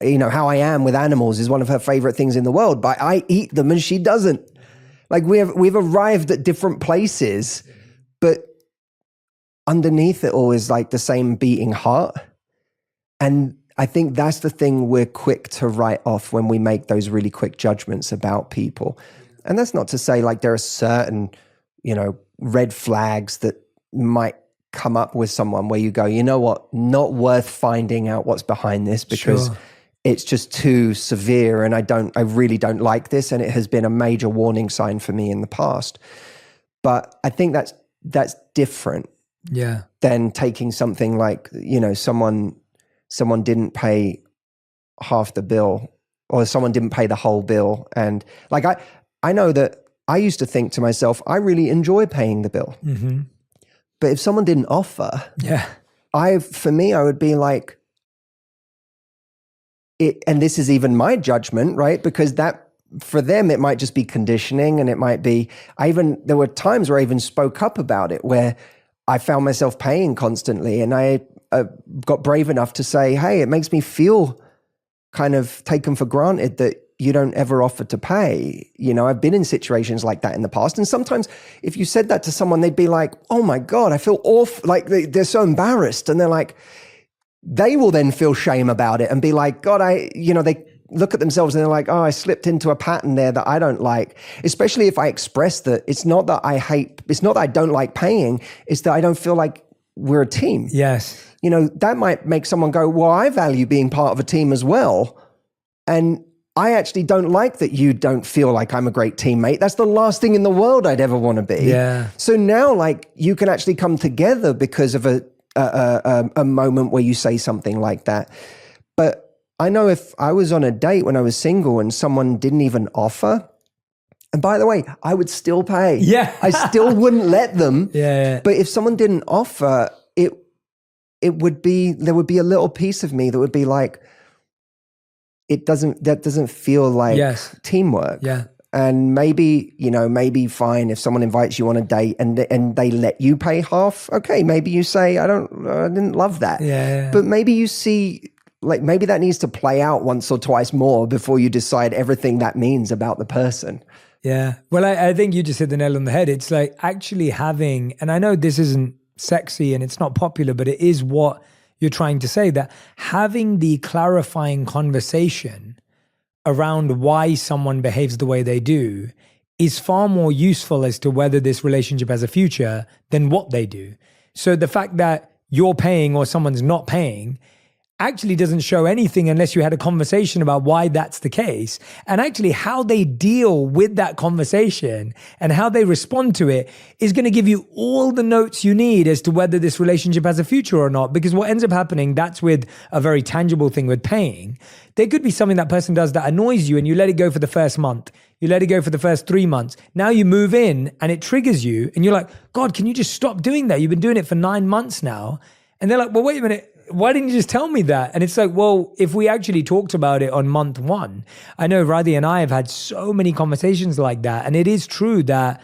you know, how I am with animals is one of her favorite things in the world, but I eat them and she doesn't. Like we've arrived at different places, but underneath it all is like the same beating heart. And I think that's the thing we're quick to write off when we make those really quick judgments about people. And that's not to say like there are certain, red flags that might come up with someone where you go, you know what, not worth finding out what's behind this because Sure. it's just too severe and I really don't like this. And it has been a major warning sign for me in the past. But I think that's different Yeah. than taking something like, someone didn't pay half the bill or someone didn't pay the whole bill. And like, I know that I used to think to myself, I really enjoy paying the bill. Mm-hmm. But if someone didn't offer, Yeah. I would be like, and this is even my judgment, right? Because that, for them, it might just be conditioning and it might be, there were times where I even spoke up about it where I found myself paying constantly and I got brave enough to say, hey, it makes me feel kind of taken for granted that you don't ever offer to pay. I've been in situations like that in the past. And sometimes if you said that to someone, they'd be like, oh my God, I feel awful. Like they're so embarrassed. And they're like, they will then feel shame about it and be like, God, they look at themselves and they're like, oh, I slipped into a pattern there that I don't like. Especially if I express that it's not that I don't like paying, it's that I don't feel like we're a team. Yes. That might make someone go, well, I value being part of a team as well. And I actually don't like that you don't feel like I'm a great teammate. That's the last thing in the world I'd ever want to be. Yeah. So now like you can actually come together because of a moment where you say something like that. But I know if I was on a date when I was single and someone didn't even offer, and by the way, I would still pay. Yeah. I still wouldn't let them. Yeah. But if someone didn't offer, there would be a little piece of me that would be like, that doesn't feel like teamwork. Yeah. And maybe fine if someone invites you on a date and they let you pay half. Okay, maybe you say, I didn't love that. Yeah. But maybe you see, like maybe that needs to play out once or twice more before you decide everything that means about the person. Yeah. Well, I think you just hit the nail on the head. It's like actually having, and I know this isn't sexy and it's not popular, but it is what you're trying to say, that having the clarifying conversation around why someone behaves the way they do is far more useful as to whether this relationship has a future than what they do. So the fact that you're paying or someone's not paying actually doesn't show anything unless you had a conversation about why that's the case. And actually how they deal with that conversation and how they respond to it is going to give you all the notes you need as to whether this relationship has a future or not. Because what ends up happening, that's with a very tangible thing with paying. There could be something that person does that annoys you and you let it go for the first month. You let it go for the first 3 months. Now you move in and it triggers you and you're like, God, can you just stop doing that? You've been doing it for 9 months now. And they're like, well, wait a minute. Why didn't you just tell me that? And it's like, well, if we actually talked about it on month 1, I know Radhi and I have had so many conversations like that. And it is true that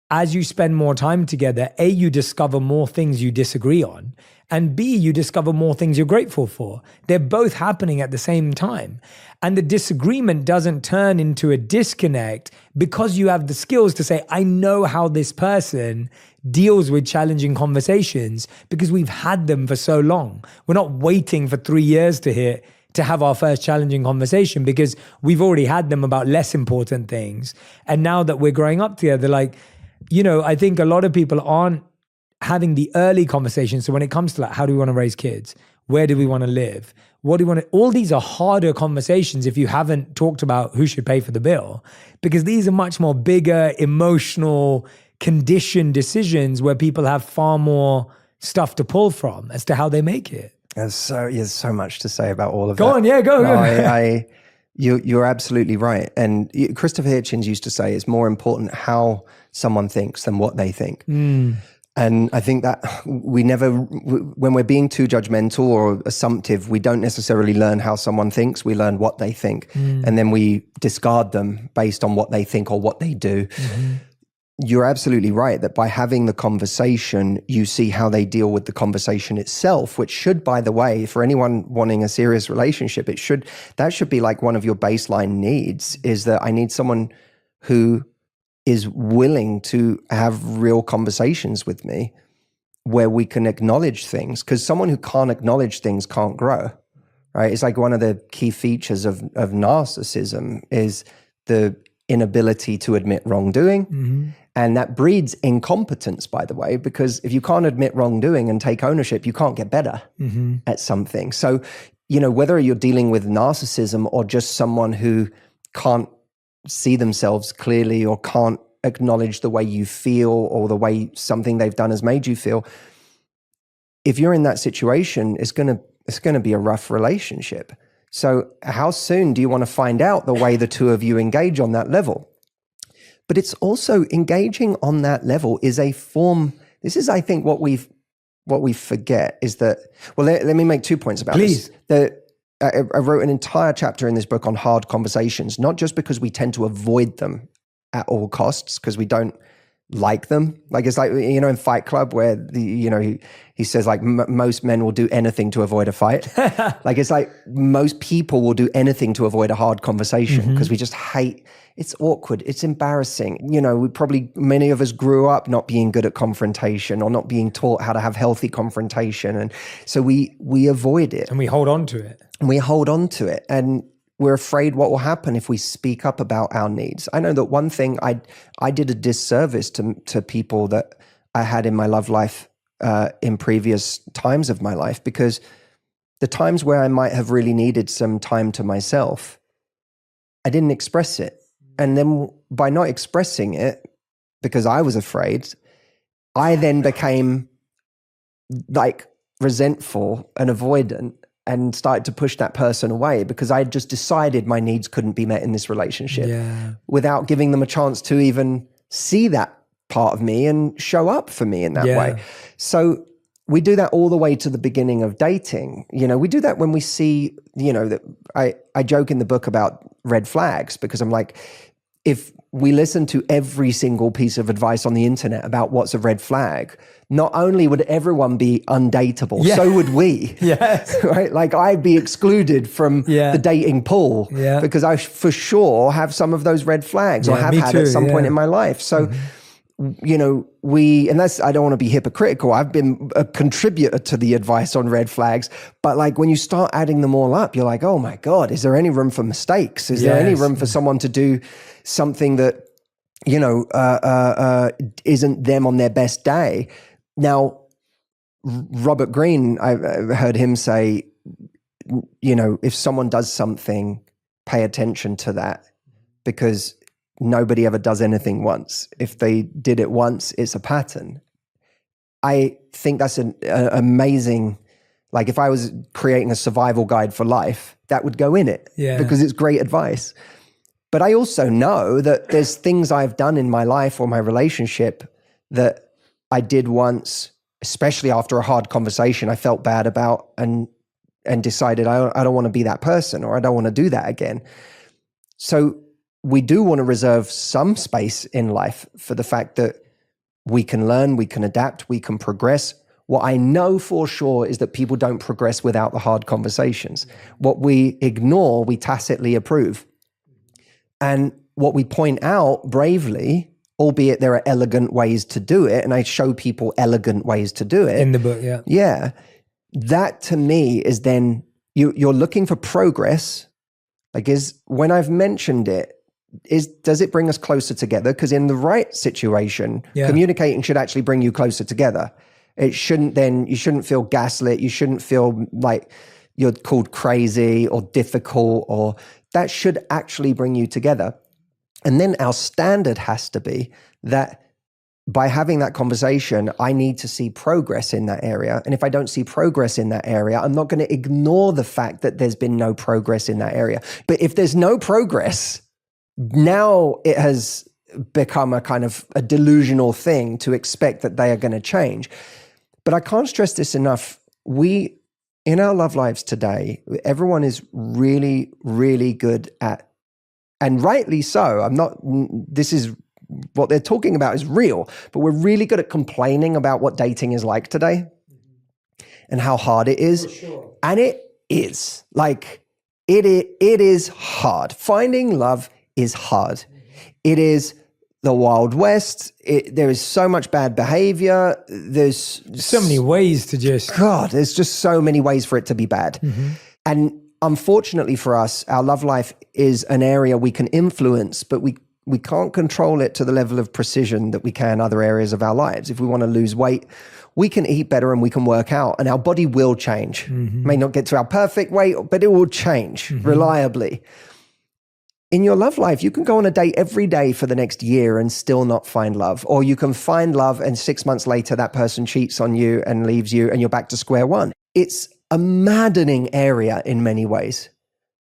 as you spend more time together, A, you discover more things you disagree on, and B, you discover more things you're grateful for. They're both happening at the same time. And the disagreement doesn't turn into a disconnect because you have the skills to say, I know how this person deals with challenging conversations because we've had them for so long. We're not waiting for 3 years to have our first challenging conversation because we've already had them about less important things. And now that we're growing up together, like, I think a lot of people aren't having the early conversations. So when it comes to like, how do we want to raise kids? Where do we want to live? What do we want to, all these are harder conversations if you haven't talked about who should pay for the bill, because these are much more bigger, emotional, conditioned decisions where people have far more stuff to pull from as to how they make it. There's so much to say about all of Go that. on, yeah, go. You're absolutely right. And Christopher Hitchens used to say it's more important how someone thinks than what they think. And I think that when we're being too judgmental or assumptive, we don't necessarily learn how someone thinks, we learn what they think. And then we discard them based on what they think or what they do. You're absolutely right that by having the conversation, you see how they deal with the conversation itself, which should, by the way, for anyone wanting a serious relationship, that should be like one of your baseline needs, is that I need someone who is willing to have real conversations with me where we can acknowledge things, because someone who can't acknowledge things can't grow. right? It's like one of the key features of narcissism is the inability to admit wrongdoing. And that breeds incompetence, by the way, because if you can't admit wrongdoing and take ownership, you can't get better at something. So, whether you're dealing with narcissism or just someone who can't see themselves clearly or can't acknowledge the way you feel or the way something they've done has made you feel, if you're in that situation, it's going to be a rough relationship. So how soon do you want to find out the way the two of you engage on that level? But it's also engaging on that level is a form. This is, I think, what we forget is that, well, let me make 2 points about Please. this. I wrote an entire chapter in this book on hard conversations, not just because we tend to avoid them at all costs, because we don't like them. Like, it's like, in Fight Club where he says like most men will do anything to avoid a fight. Like, it's like most people will do anything to avoid a hard conversation because we just hate, it's awkward, it's embarrassing. Many of us grew up not being good at confrontation or not being taught how to have healthy confrontation. And so we avoid it. And we hold on to it. And we're afraid what will happen if we speak up about our needs. I know that one thing I did a disservice to people that I had in my love life in previous times of my life, because the times where I might have really needed some time to myself, I didn't express it. And then by not expressing it, because I was afraid, I then became like resentful and avoidant and started to push that person away because I had just decided my needs couldn't be met in this relationship without giving them a chance to even see that part of me and show up for me in that way. So we do that all the way to the beginning of dating. We do that when we see, that I joke in the book about red flags, because I'm like, if we listen to every single piece of advice on the internet about what's a red flag, not only would everyone be undateable, so would we. Yes. Right? Like, I'd be excluded from the dating pool because I for sure have some of those red flags or have had at some point in my life. So, and that's, I don't want to be hypocritical. I've been a contributor to the advice on red flags, but like when you start adding them all up, you're like, oh my God, is there any room for mistakes? Is there any room for someone to do something that, isn't them on their best day? Now, Robert Greene, I heard him say, if someone does something, pay attention to that, because nobody ever does anything once. If they did it once, it's a pattern. I think that's an amazing, like if I was creating a survival guide for life, that would go in it because it's great advice. But I also know that there's things I've done in my life or my relationship that I did once, especially after a hard conversation I felt bad about and decided I don't want to be that person, or I don't want to do that again. So we do want to reserve some space in life for the fact that we can learn, we can adapt, we can progress. What I know for sure is that people don't progress without the hard conversations. What we ignore, we tacitly approve. And what we point out bravely, albeit there are elegant ways to do it, and I show people elegant ways to do it. In the book, Yeah. That to me is then, you're looking for progress. Like, when I've mentioned it, does it bring us closer together? Because in the right situation, communicating should actually bring you closer together. It shouldn't you shouldn't feel gaslit. You shouldn't feel like you're called crazy or difficult, or that should actually bring you together. And then our standard has to be that by having that conversation, I need to see progress in that area. And if I don't see progress in that area, I'm not going to ignore the fact that there's been no progress in that area. But if there's no progress, now it has become a kind of a delusional thing to expect that they are going to change. But I can't stress this enough. In our love lives today, everyone is really, really good at, and rightly so, this is what they're talking about is real, but we're really good at complaining about what dating is like today and how hard it is. Sure. And it is. Like, it is hard. Finding love is hard. It is the Wild West. There is so much bad behavior. There's so many ways to there's just so many ways for it to be bad. And unfortunately for us, our love life is an area we can influence, but we can't control it to the level of precision that we can other areas of our lives. If we want to lose weight, we can eat better and we can work out, and our body will change. May not get to our perfect weight, but it will change reliably. In your love life, you can go on a date every day for the next year and still not find love. Or you can find love and 6 months later, that person cheats on you and leaves you and you're back to square one. It's a maddening area in many ways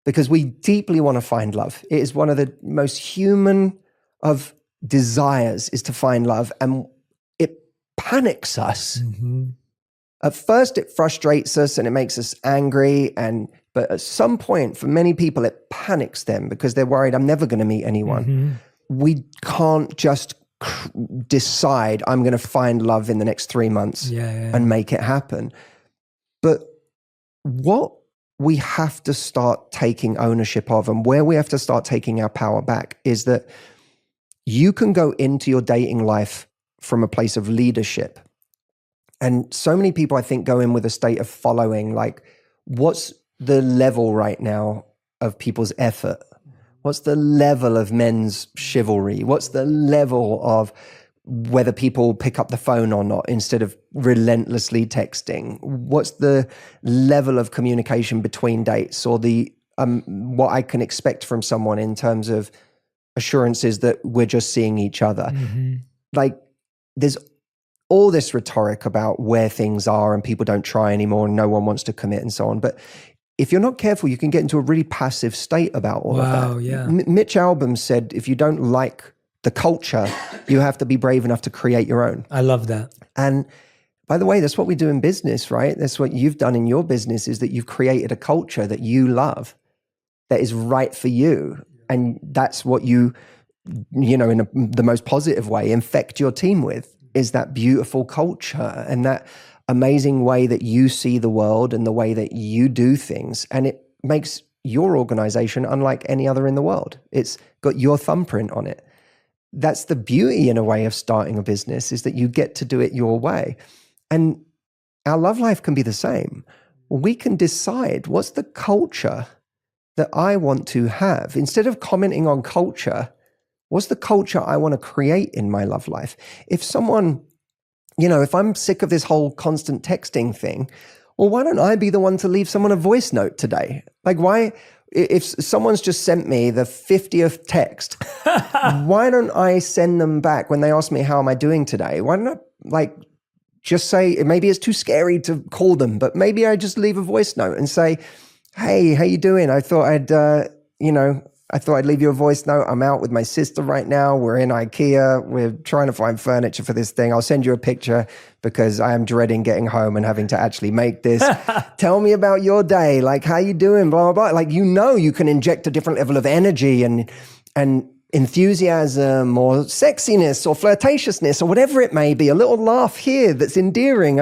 because we deeply want to find love. It is one of the most human of desires is to find love, and it panics us. At first, it frustrates us and it makes us angry, but at some point, for many people, it panics them because they're worried, I'm never going to meet anyone. We can't just decide I'm going to find love in the next 3 months and make it happen. But what we have to start taking ownership of, and where we have to start taking our power back, is that you can go into your dating life from a place of leadership. And so many people, I think, go in with a state of following, like, what's the level right now of people's effort? What's the level of men's chivalry? What's the level of whether people pick up the phone or not instead of relentlessly texting? What's the level of communication between dates, or the what I can expect from someone in terms of assurances that we're just seeing each other? Like, there's all this rhetoric about where things are and people don't try anymore and no one wants to commit and so on. But if you're not careful, you can get into a really passive state about all of that. Yeah. Mitch Albom said, if you don't like the culture, you have to be brave enough to create your own. I love that. And by the way, that's what we do in business, right? That's what you've done in your business, is that you've created a culture that you love, that is right for you. And that's what you know, in the most positive way, infect your team with, is that beautiful culture and that amazing way that you see the world and the way that you do things. And it makes your organization unlike any other in the world. It's got your thumbprint on it. That's the beauty, in a way, of starting a business, is that you get to do it your way. And our love life can be the same. We can decide, what's the culture that I want to have? Instead of commenting on culture, what's the culture I want to create in my love life? If someone, if I'm sick of this whole constant texting thing, well, why don't I be the one to leave someone a voice note today? Like, why, if someone's just sent me the 50th text, why don't I send them back when they ask me, how am I doing today? Why don't I, just say, maybe it's too scary to call them, but maybe I just leave a voice note and say, hey, how you doing? I thought I'd leave you a voice note. I'm out with my sister right now. We're in IKEA. We're trying to find furniture for this thing. I'll send you a picture because I am dreading getting home and having to actually make this. Tell me about your day. Like, how you doing? Blah, blah, blah. Like, you can inject a different level of energy and enthusiasm or sexiness or flirtatiousness or whatever it may be. A little laugh here that's endearing.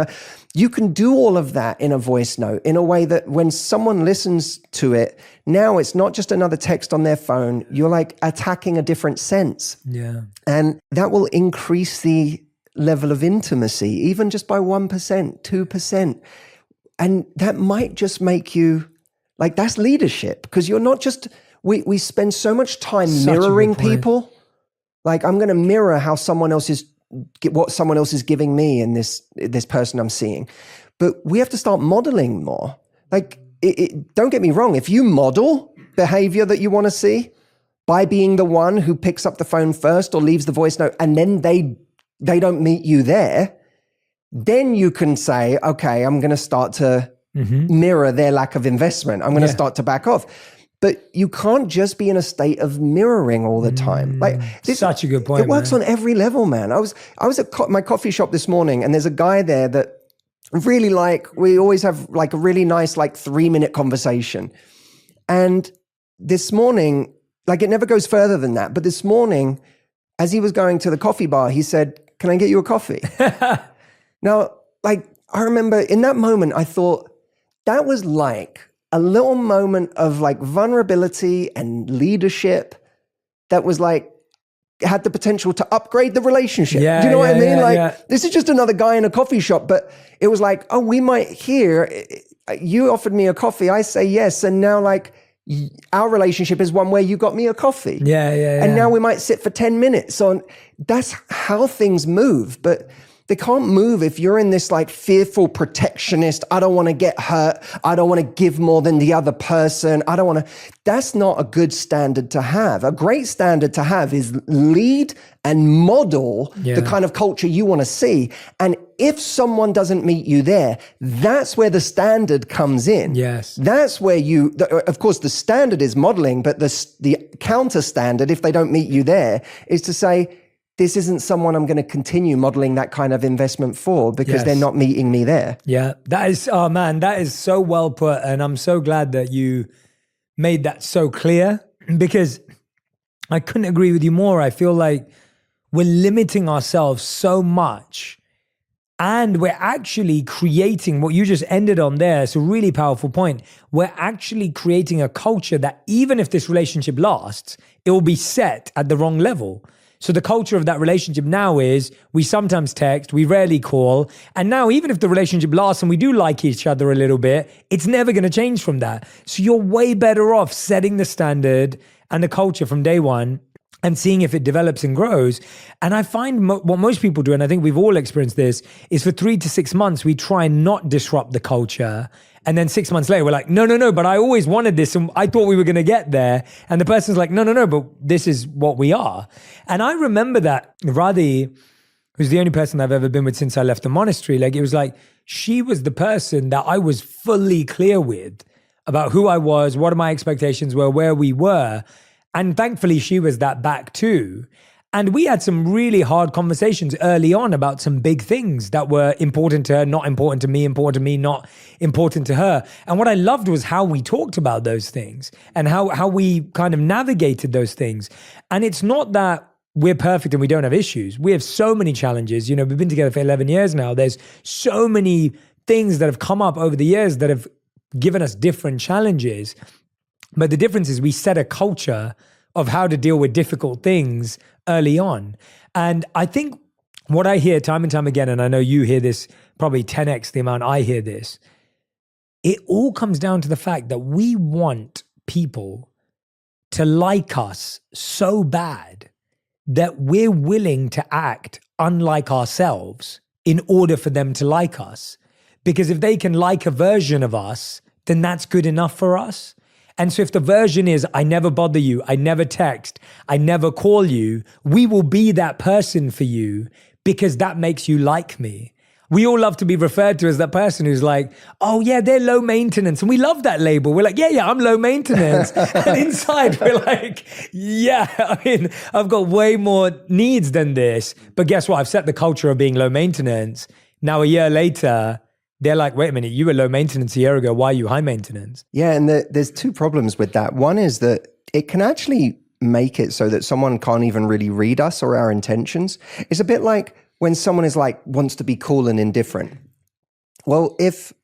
You can do all of that in a voice note in a way that when someone listens to it, now it's not just another text on their phone. You're like attacking a different sense. Yeah. And that will increase the level of intimacy, even just by 1%, 2%. And that might just make you, like, that's leadership, because you're not just, we spend so much time mirroring people. Like, I'm going to mirror how what someone else is giving me in this person I'm seeing. But we have to start modeling more. Like, don't get me wrong. If you model behavior that you want to see by being the one who picks up the phone first or leaves the voice note, and then they don't meet you there, then you can say, okay, I'm going to start to mirror their lack of investment. I'm going to start to back off. But you can't just be in a state of mirroring all the time. Like, such a good point. It works on every level, man. I was at my coffee shop this morning, and there's a guy there that really we always have like a really nice 3-minute conversation. And this morning, it never goes further than that. But this morning, as he was going to the coffee bar, he said, "Can I get you a coffee?" Now, I remember in that moment, I thought that was a little moment of vulnerability and leadership that was had the potential to upgrade the relationship. Yeah, do you know what I mean? Yeah. This is just another guy in a coffee shop, but it was we might hear, you offered me a coffee, I say yes, and now like our relationship is one where you got me a coffee. Yeah. And now we might sit for 10 minutes on, that's how things move. But they can't move if you're in this like fearful protectionist, I don't want to get hurt, I don't want to give more than the other person, I don't want to, that's not a good standard to have. A great standard to have is lead and model the kind of culture you want to see. And if someone doesn't meet you there, that's where the standard comes in. Yes. That's where of course the standard is modeling, but the counter standard, if they don't meet you there, is to say, this isn't someone I'm going to continue modeling that kind of investment for because they're not meeting me there. Yeah, that is, oh man, that is so well put. And I'm so glad that you made that so clear, because I couldn't agree with you more. I feel like we're limiting ourselves so much, and we're actually creating what you just ended on there. It's a really powerful point. We're actually creating a culture that even if this relationship lasts, it will be set at the wrong level. So the culture of that relationship now is we sometimes text, we rarely call. And now even if the relationship lasts and we do like each other a little bit, it's never going to change from that. So you're way better off setting the standard and the culture from day one and seeing if it develops and grows. And I find what most people do, and I think we've all experienced this, is for 3 to 6 months, we try and not disrupt the culture. And then 6 months later, we're like, no, but I always wanted this and I thought we were going to get there. And the person's like, no, but this is what we are. And I remember that Radhi, who's the only person I've ever been with since I left the monastery, like it was like, she was the person that I was fully clear with about who I was, what my expectations were, where we were. And thankfully, she was that back too. And we had some really hard conversations early on about some big things that were important to her, not important to me, not important to her. And what I loved was how we talked about those things and how we kind of navigated those things. And it's not that we're perfect and we don't have issues. We have so many challenges. You know, we've been together for 11 years now. There's so many things that have come up over the years that have given us different challenges. But the difference is we set a culture of how to deal with difficult things early on. And I think what I hear time and time again, and I know you hear this probably 10x the amount I hear this, it all comes down to the fact that we want people to like us so bad that we're willing to act unlike ourselves in order for them to like us. Because if they can like a version of us, then that's good enough for us. And so if the version is, I never bother you, I never text, I never call you, we will be that person for you because that makes you like me. We all love to be referred to as that person who's like, oh yeah, they're low maintenance. And we love that label. We're like, yeah, I'm low maintenance. And inside we're like, yeah, I mean, I've got way more needs than this. But guess what? I've set the culture of being low maintenance. Now a year later, they're like, wait a minute, you were low maintenance a year ago. Why are you high maintenance? Yeah, and there's two problems with that. One is that it can actually make it so that someone can't even really read us or our intentions. It's a bit like when someone is like, wants to be cool and indifferent. Well, there's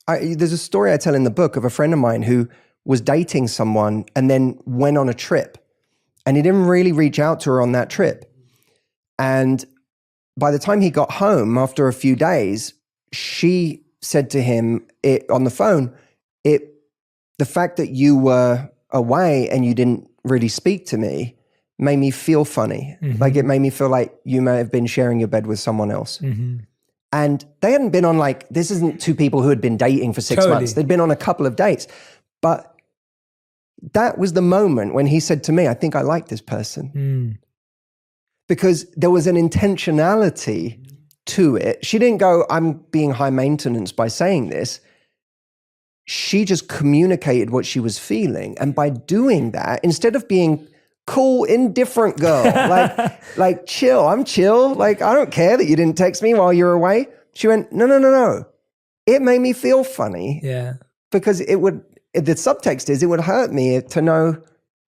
a story I tell in the book of a friend of mine who was dating someone and then went on a trip. And he didn't really reach out to her on that trip. And by the time he got home after a few days, she said to him on the phone, the fact that you were away and you didn't really speak to me made me feel funny. Mm-hmm. Like it made me feel like you may have been sharing your bed with someone else. Mm-hmm. And they hadn't been on this isn't two people who had been dating for 6 months. They'd been on a couple of dates. But that was the moment when he said to me, I think I like this person. Mm. Because there was an intentionality to it. She didn't go, I'm being high maintenance by saying this. She just communicated what she was feeling. And by doing that, instead of being cool, indifferent girl, like chill, I'm chill. Like, I don't care that you didn't text me while you're away. She went, no. It made me feel funny. Yeah. Because the subtext is, it would hurt me to know,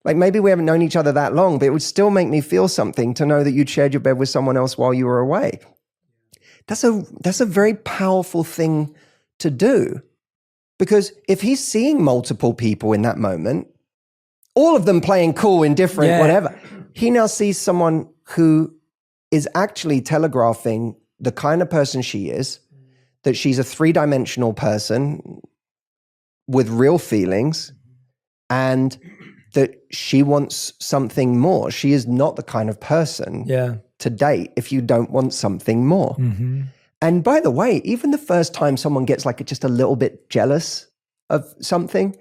like maybe we haven't known each other that long, but it would still make me feel something to know that you'd shared your bed with someone else while you were away. That's a very powerful thing to do, because if he's seeing multiple people in that moment, all of them playing cool, indifferent, whatever, he now sees someone who is actually telegraphing the kind of person she is, that she's a 3-dimensional person, with real feelings and that she wants something more. She is not the kind of person to date if you don't want something more. And by the way, even the first time someone gets like just a little bit jealous of something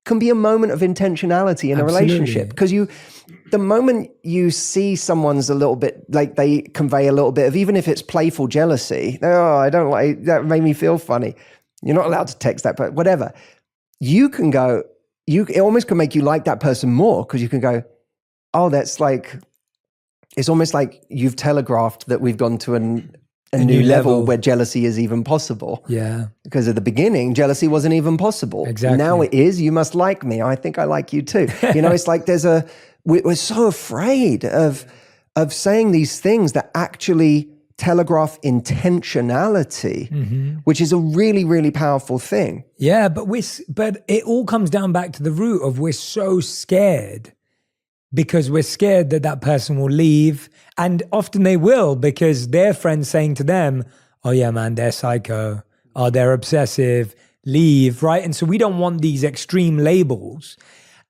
can be a moment of intentionality in a relationship, because the moment you see someone's a little bit, like they convey a little bit of, even if it's playful jealousy, oh, I don't like, that made me feel funny. You're not allowed to text that, but whatever. You can go, it almost can make you like that person more, because you can go, oh, that's like, it's almost like you've telegraphed that we've gone to a new level where jealousy is even possible. Yeah. Because at the beginning, jealousy wasn't even possible. Exactly. Now it is. You must like me. I think I like you too. It's like we're so afraid of saying these things that actually telegraph intentionality, which is a really, really powerful thing. Yeah, but it all comes down back to the root of we're so scared, because we're scared that that person will leave. And often they will, because their friends saying to them, oh yeah, man, they're psycho. Oh, they're obsessive, leave, right? And so we don't want these extreme labels.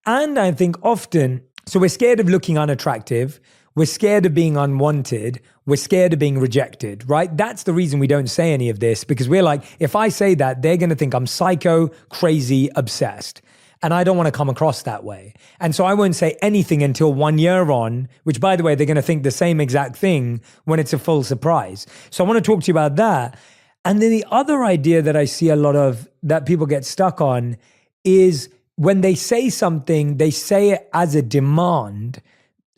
And I think often, so we're scared of looking unattractive. We're scared of being unwanted. We're scared of being rejected, right? That's the reason we don't say any of this, because we're like, if I say that, they're going to think I'm psycho, crazy, obsessed. And I don't want to come across that way. And so I won't say anything until 1 year on, which, by the way, they're going to think the same exact thing when it's a full surprise. So I want to talk to you about that. And then the other idea that I see a lot of that people get stuck on is when they say something, they say it as a demand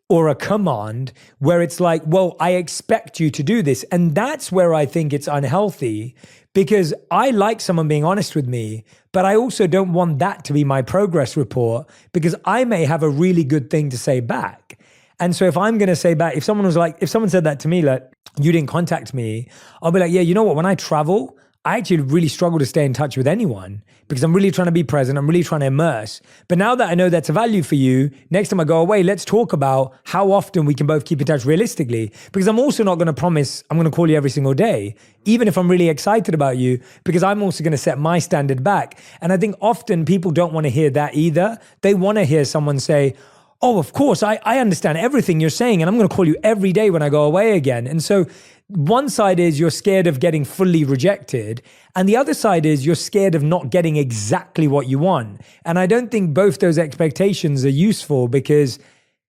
or a command, where it's like, well, I expect you to do this. And that's where I think it's unhealthy, because I like someone being honest with me, but I also don't want that to be my progress report, because I may have a really good thing to say back. And so if I'm going to say back, if someone said that to me, like, you didn't contact me, I'll be like, yeah, you know what? When I travel, I actually really struggle to stay in touch with anyone, because I'm really trying to be present. I'm really trying to immerse. But now that I know that's a value for you, next time I go away, let's talk about how often we can both keep in touch realistically, because I'm also not going to promise I'm going to call you every single day, even if I'm really excited about you, because I'm also going to set my standard back. And I think often people don't want to hear that either. They want to hear someone say, oh, of course, I understand everything you're saying, and I'm going to call you every day when I go away again. And so one side is you're scared of getting fully rejected, and the other side is you're scared of not getting exactly what you want. And I don't think both those expectations are useful, because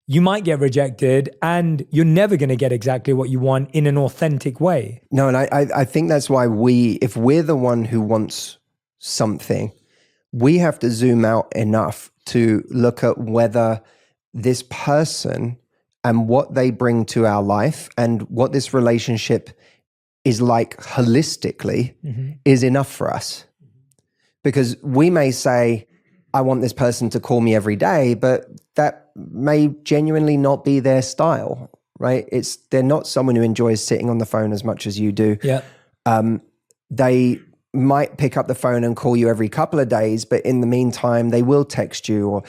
you might get rejected and you're never going to get exactly what you want in an authentic way. No, and I think that's why if we're the one who wants something, we have to zoom out enough to look at whether this person and what they bring to our life and what this relationship is like holistically is enough for us. Because we may say, I want this person to call me every day, but that may genuinely not be their style, right? They're not someone who enjoys sitting on the phone as much as you do. Yeah. They might pick up the phone and call you every couple of days, but in the meantime, they will text you, or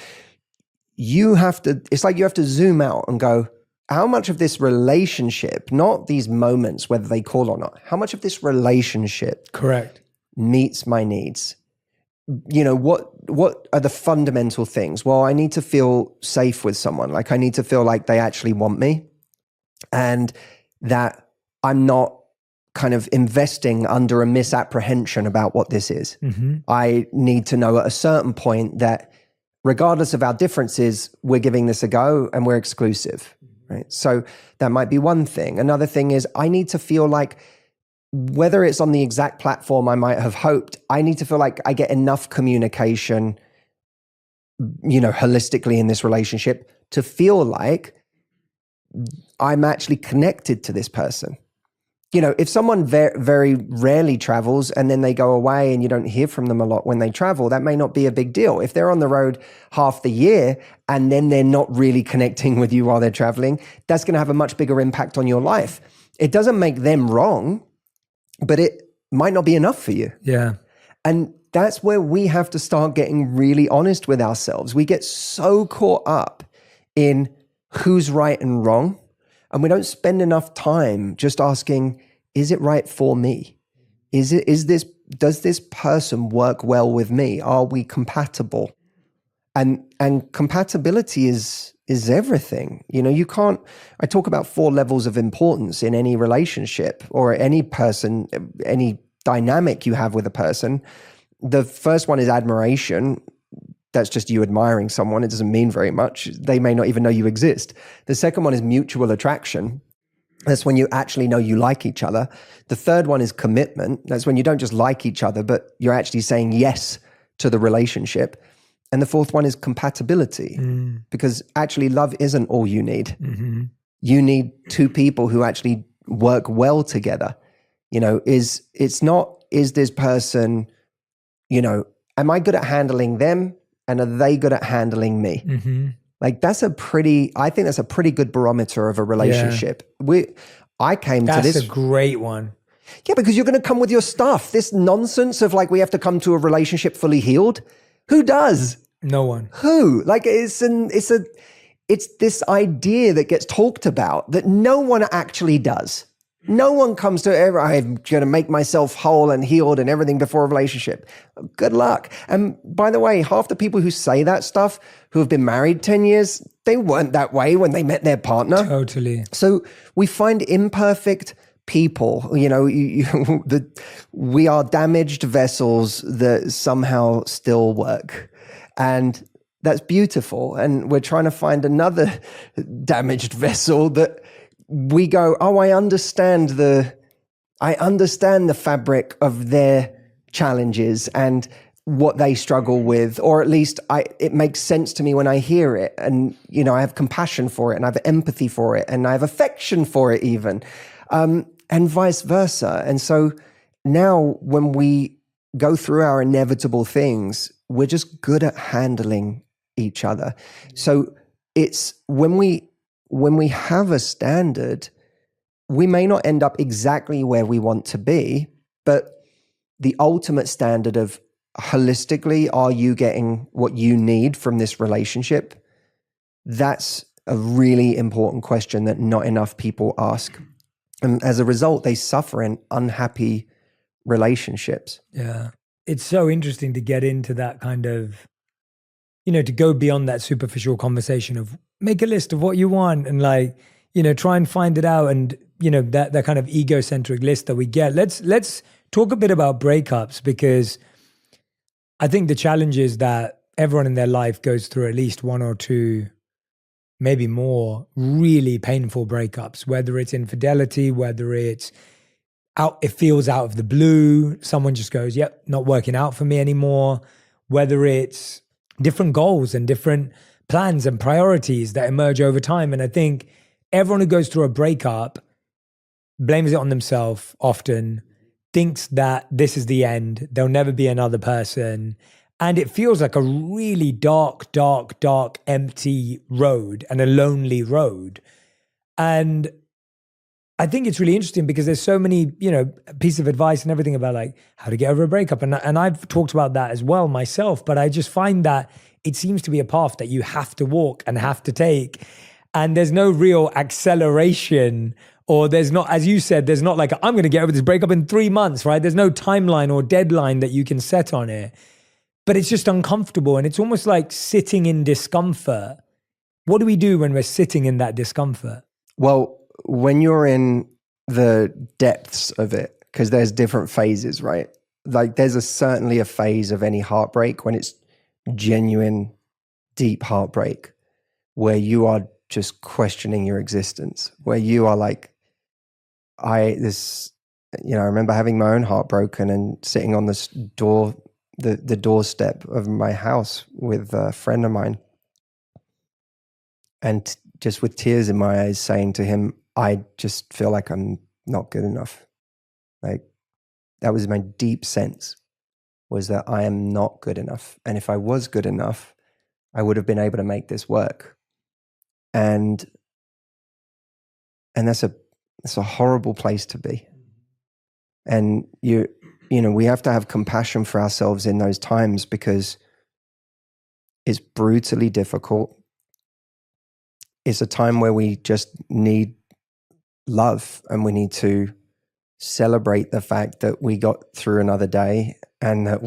it's like you have to zoom out and go, how much of this relationship, not these moments, whether they call or not, how much of this relationship Correct. meets my needs? What are the fundamental things? Well, I need to feel safe with someone. Like, I need to feel like they actually want me, and that I'm not kind of investing under a misapprehension about what this is. I need to know at a certain point that regardless of our differences, we're giving this a go and we're exclusive, right? So that might be one thing. Another thing is I need to feel like, whether it's on the exact platform I might have hoped, I need to feel like I get enough communication, holistically in this relationship to feel like I'm actually connected to this person. If someone very rarely travels and then they go away and you don't hear from them a lot when they travel, that may not be a big deal. If they're on the road half the year and then they're not really connecting with you while they're traveling, that's going to have a much bigger impact on your life. It doesn't make them wrong, but it might not be enough for you. Yeah. And that's where we have to start getting really honest with ourselves. We get so caught up in who's right and wrong, and we don't spend enough time just asking, is it right for me? Is this does this person work well with me? Are we compatible? And compatibility is everything. You know, you can't, I talk about 4 levels of importance in any relationship or any person, any dynamic you have with a person. The first one is admiration. That's just you admiring someone. It doesn't mean very much. They may not even know you exist. The second one is mutual attraction. That's when you actually know you like each other. The third one is commitment. That's when you don't just like each other, but you're actually saying yes to the relationship. And the fourth one is compatibility, because actually love isn't all you need. Mm-hmm. You need 2 people who actually work well together. You know, is this person, you know, am I good at handling them and are they good at handling me? Mm-hmm. Like I think that's a pretty good barometer of a relationship. I came to this. That's a great one. Yeah, because you're going to come with your stuff. This nonsense of like, we have to come to a relationship fully healed. Who does? No one. Who? Like it's this idea that gets talked about that no one actually does. No one comes to, I'm going to make myself whole and healed and everything before a relationship. Good luck. And by the way, half the people who say that stuff, who have been married 10 years, they weren't that way when they met their partner. Totally. So we find imperfect people, you know, we are damaged vessels that somehow still work. And that's beautiful. And we're trying to find another damaged vessel that we go, oh, I understand the fabric of their challenges and what they struggle with, or at least it makes sense to me when I hear it. And, you know, I have compassion for it and I have empathy for it and I have affection for it even. And vice versa. And so now when we go through our inevitable things, we're just good at handling each other. So it's when we have a standard, we may not end up exactly where we want to be, but the ultimate standard of holistically, are you getting what you need from this relationship? That's a really important question that not enough people ask. And as a result, they suffer in unhappy relationships. Yeah. It's so interesting to get into that kind of, you know, to go beyond that superficial conversation of make a list of what you want and like, you know, try and find it out. And, you know, that kind of egocentric list that we get. Let's talk a bit about breakups, because I think the challenge is that everyone in their life goes through at least 1 or 2, maybe more, really painful breakups, whether it's infidelity, whether it feels out of the blue, someone just goes, yep, not working out for me anymore, whether it's different goals and different plans and priorities that emerge over time. And I think everyone who goes through a breakup blames it on themselves often, thinks that this is the end, there'll never be another person. And it feels like a really dark, empty road and a lonely road. And I think it's really interesting because there's so many, you know, pieces of advice and everything about like how to get over a breakup. And I've talked about that as well myself, but I just find that it seems to be a path that you have to walk and have to take. And there's no real acceleration, or there's not, as you said, there's not like, I'm going to get over this breakup in 3 months, right? There's no timeline or deadline that you can set on it. But it's just uncomfortable, and it's almost like sitting in discomfort. What do we do when we're sitting in that discomfort? Well, when you're in the depths of it, because there's different phases, right? Like there's certainly a phase of any heartbreak when it's genuine, deep heartbreak, where you are just questioning your existence, where you are like, I remember having my own heart broken and sitting on this the doorstep of my house with a friend of mine, and just with tears in my eyes saying to him, I just feel like I'm not good enough. Like that was my deep sense, was that I am not good enough. And if I was good enough, I would have been able to make this work. And that's a horrible place to be. And you know, we have to have compassion for ourselves in those times, because it's brutally difficult. It's a time where we just need love, and we need to celebrate the fact that we got through another day and that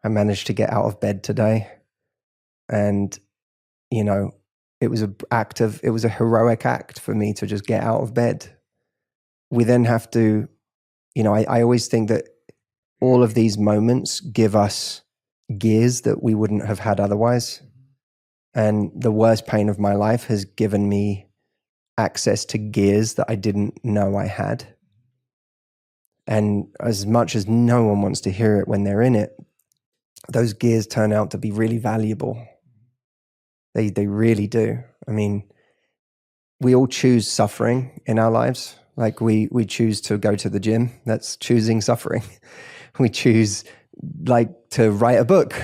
I managed to get out of bed today. And, you know, it was a heroic act for me to just get out of bed. We then have to, you know, I always think that all of these moments give us gears that we wouldn't have had otherwise. And the worst pain of my life has given me access to gears that I didn't know I had. And as much as no one wants to hear it when they're in it, those gears turn out to be really valuable. They really do. I mean, we all choose suffering in our lives. Like we choose to go to the gym. That's choosing suffering. We choose like to write a book.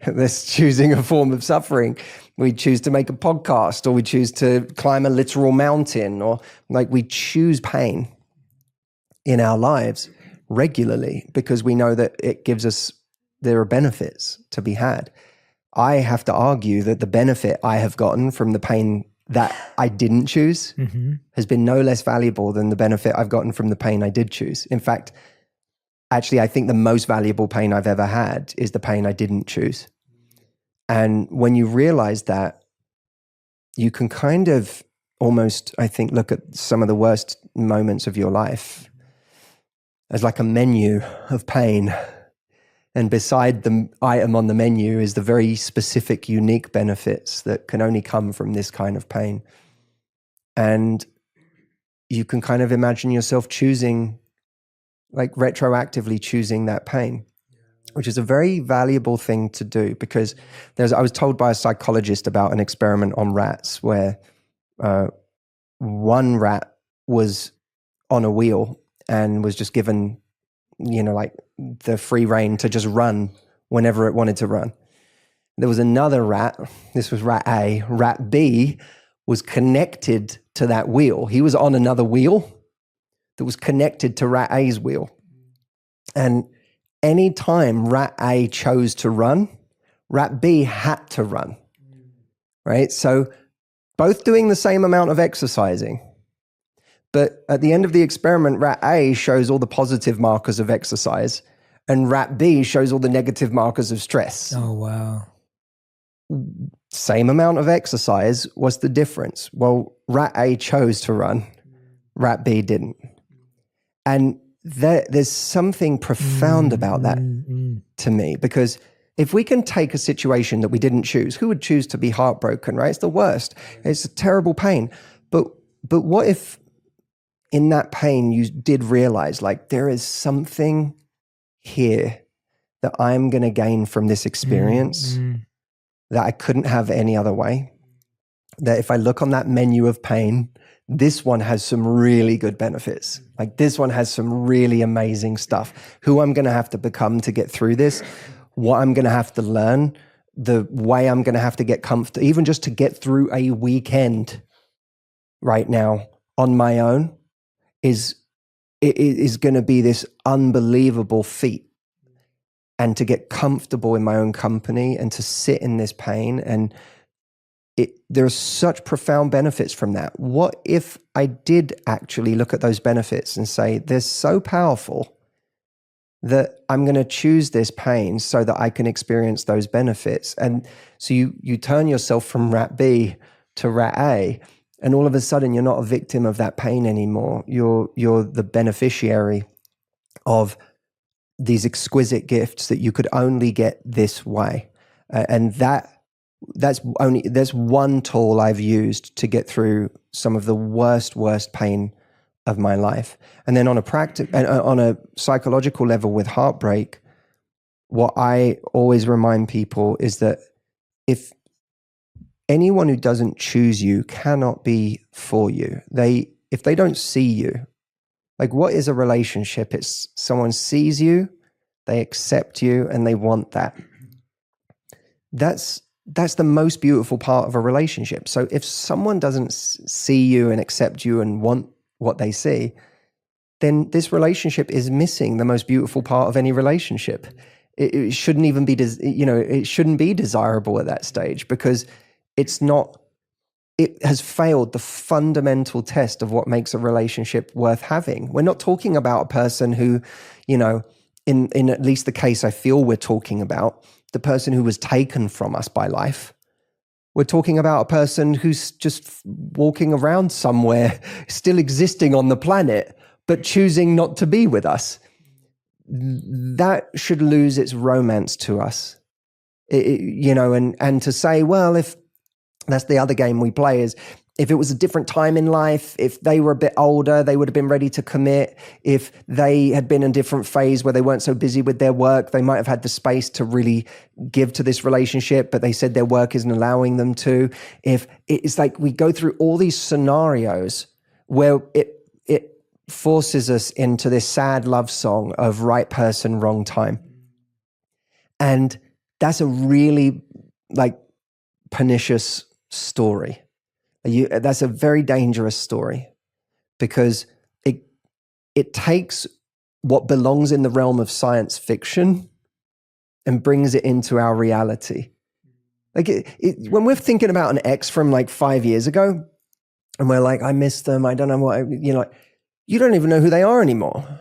That's choosing a form of suffering. We choose to make a podcast, or we choose to climb a literal mountain, or like we choose pain in our lives regularly because we know that there are benefits to be had. I have to argue that the benefit I have gotten from the pain that I didn't choose has been no less valuable than the benefit I've gotten from the pain I did choose. In fact, actually, I think the most valuable pain I've ever had is the pain I didn't choose. And when you realize that, you can kind of almost, I think, look at some of the worst moments of your life as like a menu of pain. And beside the item on the menu is the very specific, unique benefits that can only come from this kind of pain. And you can kind of imagine yourself choosing, like retroactively choosing that pain, which is a very valuable thing to do, because I was told by a psychologist about an experiment on rats where one rat was on a wheel and was just given, you know, like the free rein to just run whenever it wanted to run. There was another rat, this was rat A. Rat B was connected to that wheel. He was on another wheel that was connected to rat A's wheel. And anytime rat A chose to run, rat B had to run, right? So both doing the same amount of exercising. But at the end of the experiment, rat A shows all the positive markers of exercise and rat B shows all the negative markers of stress. Oh, wow. Same amount of exercise. What's the difference? Well, rat A chose to run, rat B didn't. And there's something profound about that to me, because if we can take a situation that we didn't choose, who would choose to be heartbroken, right? It's the worst. It's a terrible pain. But what if in that pain you did realize, like, there is something here that I'm going to gain from this experience that I couldn't have any other way? That if I look on that menu of pain, this one has some really good benefits. Like, this one has some really amazing stuff. Who I'm going to have to become to get through this, what I'm going to have to learn, the way I'm going to have to get comfortable, even just to get through a weekend right now on my own is going to be this unbelievable feat. And to get comfortable in my own company and to sit in this pain, and there are such profound benefits from that. What if I did actually look at those benefits and say, they're so powerful that I'm going to choose this pain so that I can experience those benefits? And so you turn yourself from rat B to rat A, and all of a sudden you're not a victim of that pain anymore. You're the beneficiary of these exquisite gifts that you could only get this way. And that's one tool I've used to get through some of the worst pain of my life. And then on a psychological level with heartbreak, what I always remind people is that if anyone who doesn't choose you cannot be for you. If they don't see you, like, what is a relationship? It's someone sees you, they accept you, and they want that. That's the most beautiful part of a relationship. So if someone doesn't see you and accept you and want what they see, then this relationship is missing the most beautiful part of any relationship. It shouldn't even be, it shouldn't be desirable at that stage, because it's not it has failed the fundamental test of what makes a relationship worth having. We're not talking about a person who, you know, in at least the case I feel we're talking about, the person who was taken from us by life. We're talking about a person who's just walking around somewhere, still existing on the planet, but choosing not to be with us. That should lose its romance to us. You know, and to say, well, if that's the other game we play, is if it was a different time in life, if they were a bit older, they would have been ready to commit. If they had been in a different phase where they weren't so busy with their work, they might have had the space to really give to this relationship, but they said their work isn't allowing them to. If it's like we go through all these scenarios where it forces us into this sad love song of right person, wrong time. And that's a really like pernicious story. That's a very dangerous story, because it takes what belongs in the realm of science fiction and brings it into our reality. Like when we're thinking about an ex from like 5 years ago, and we're like, I miss them, I don't know what, you don't even know who they are anymore.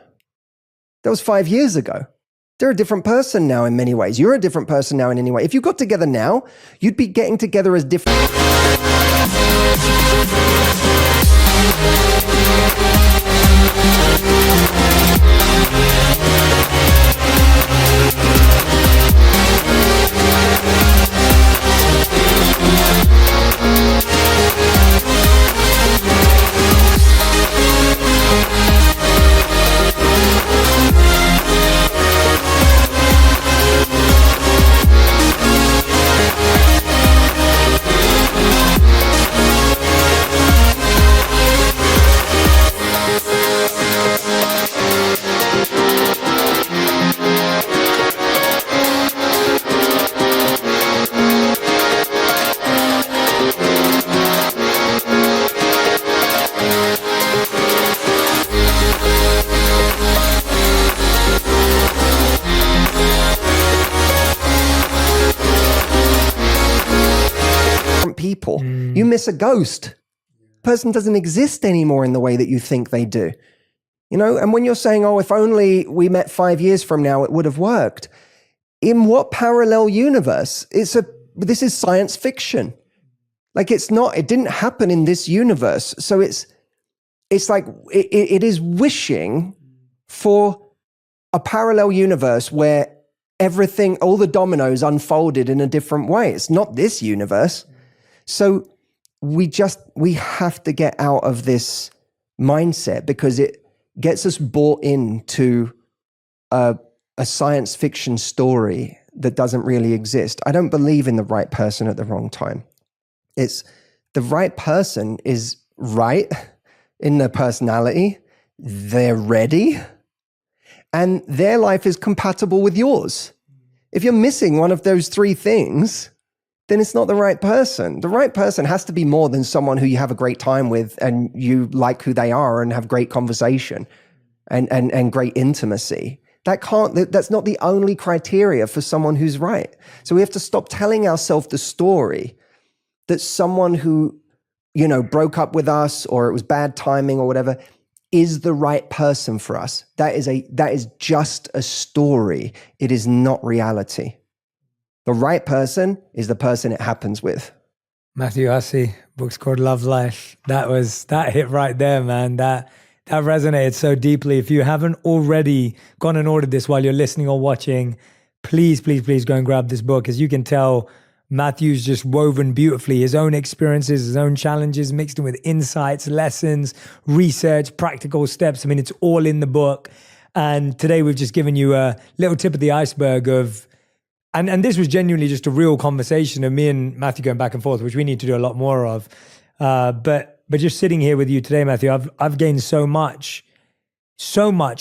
That was 5 years ago. They're a different person now in many ways. You're a different person now in any way. If you got together now, you'd be getting together as different. People. You miss a ghost. Person doesn't exist anymore in the way that you think they do. And when you're saying, oh, if only we met 5 years from now, it would have worked. In what parallel universe? This is science fiction. Like it didn't happen in this universe. So it's like, it is wishing for a parallel universe where everything, all the dominoes unfolded in a different way. It's not this universe. So we have to get out of this mindset, because it gets us bought into a science fiction story that doesn't really exist. I don't believe in the right person at the wrong time. It's the right person is right in their personality, they're ready, and their life is compatible with yours. If you're missing one of those three things, then it's not the right person. The right person has to be more than someone who you have a great time with and you like who they are and have great conversation and great intimacy. That's not the only criteria for someone who's right. So we have to stop telling ourselves the story that someone who, broke up with us, or it was bad timing or whatever, is the right person for us. That is just a story. It is not reality. The right person is the person it happens with. Matthew Hussey, book's called Love Life. That hit right there, man. That resonated so deeply. If you haven't already gone and ordered this while you're listening or watching, please, please, please go and grab this book. As you can tell, Matthew's just woven beautifully his own experiences, his own challenges, mixed in with insights, lessons, research, practical steps. I mean, it's all in the book. And today we've just given you a little tip of the iceberg of, and this was genuinely just a real conversation of me and Matthew going back and forth, which we need to do a lot more of. But just sitting here with you today, Matthew, I've gained so much,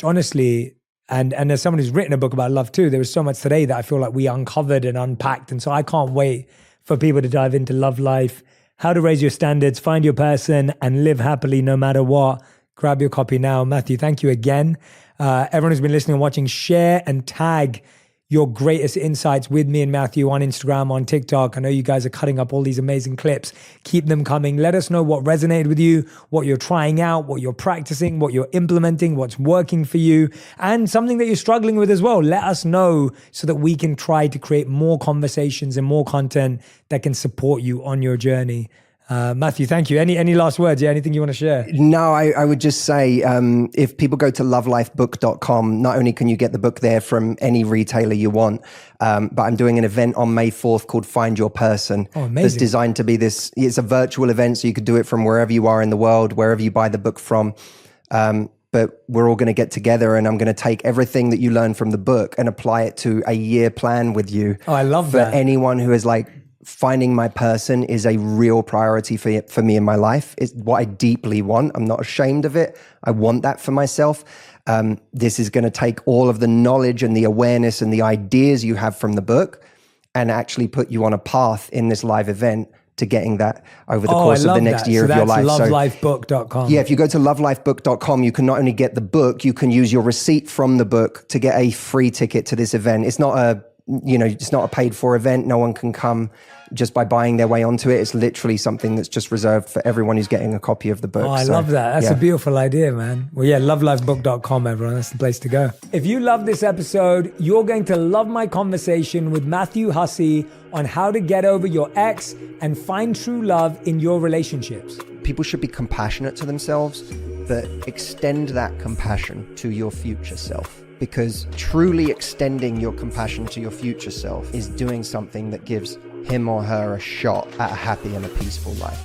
honestly. And as someone who's written a book about love too, there was so much today that I feel like we uncovered and unpacked. And so I can't wait for people to dive into Love Life, how to raise your standards, find your person, and live happily no matter what. Grab your copy now. Matthew, thank you again. Everyone who's been listening and watching, share and tag your greatest insights with me and Matthew on Instagram, on TikTok. I know you guys are cutting up all these amazing clips. Keep them coming. Let us know what resonated with you, what you're trying out, what you're practicing, what you're implementing, what's working for you, and something that you're struggling with as well. Let us know so that we can try to create more conversations and more content that can support you on your journey. Matthew, thank you. Any last words? Yeah, anything you want to share? No, I would just say if people go to lovelifebook.com, not only can you get the book there from any retailer you want, but I'm doing an event on May 4th called Find Your Person. Oh, amazing. That's designed to be it's a virtual event, so you could do it from wherever you are in the world, wherever you buy the book from. But we're all going to get together and I'm going to take everything that you learn from the book and apply it to a year plan with you. Oh, I love that. that. For anyone who is like, finding my person is a real priority for me in my life. It's what I deeply want. I'm not ashamed of it. I want that for myself. This is going to take all of the knowledge and the awareness and the ideas you have from the book and actually put you on a path in this live event to getting that over the course of the next year of your life. So that's lovelifebook.com. Yeah, if you go to lovelifebook.com, you can not only get the book, you can use your receipt from the book to get a free ticket to this event. It's not a paid for event. No one can come just by buying their way onto it. It's literally something that's just reserved for everyone who's getting a copy of the book. Oh, I love that. That's a beautiful idea, man. Well, yeah, lovelifebook.com, everyone. That's the place to go. If you love this episode, you're going to love my conversation with Matthew Hussey on how to get over your ex and find true love in your relationships. People should be compassionate to themselves, but extend that compassion to your future self. Because truly extending your compassion to your future self is doing something that gives him or her a shot at a happy and a peaceful life.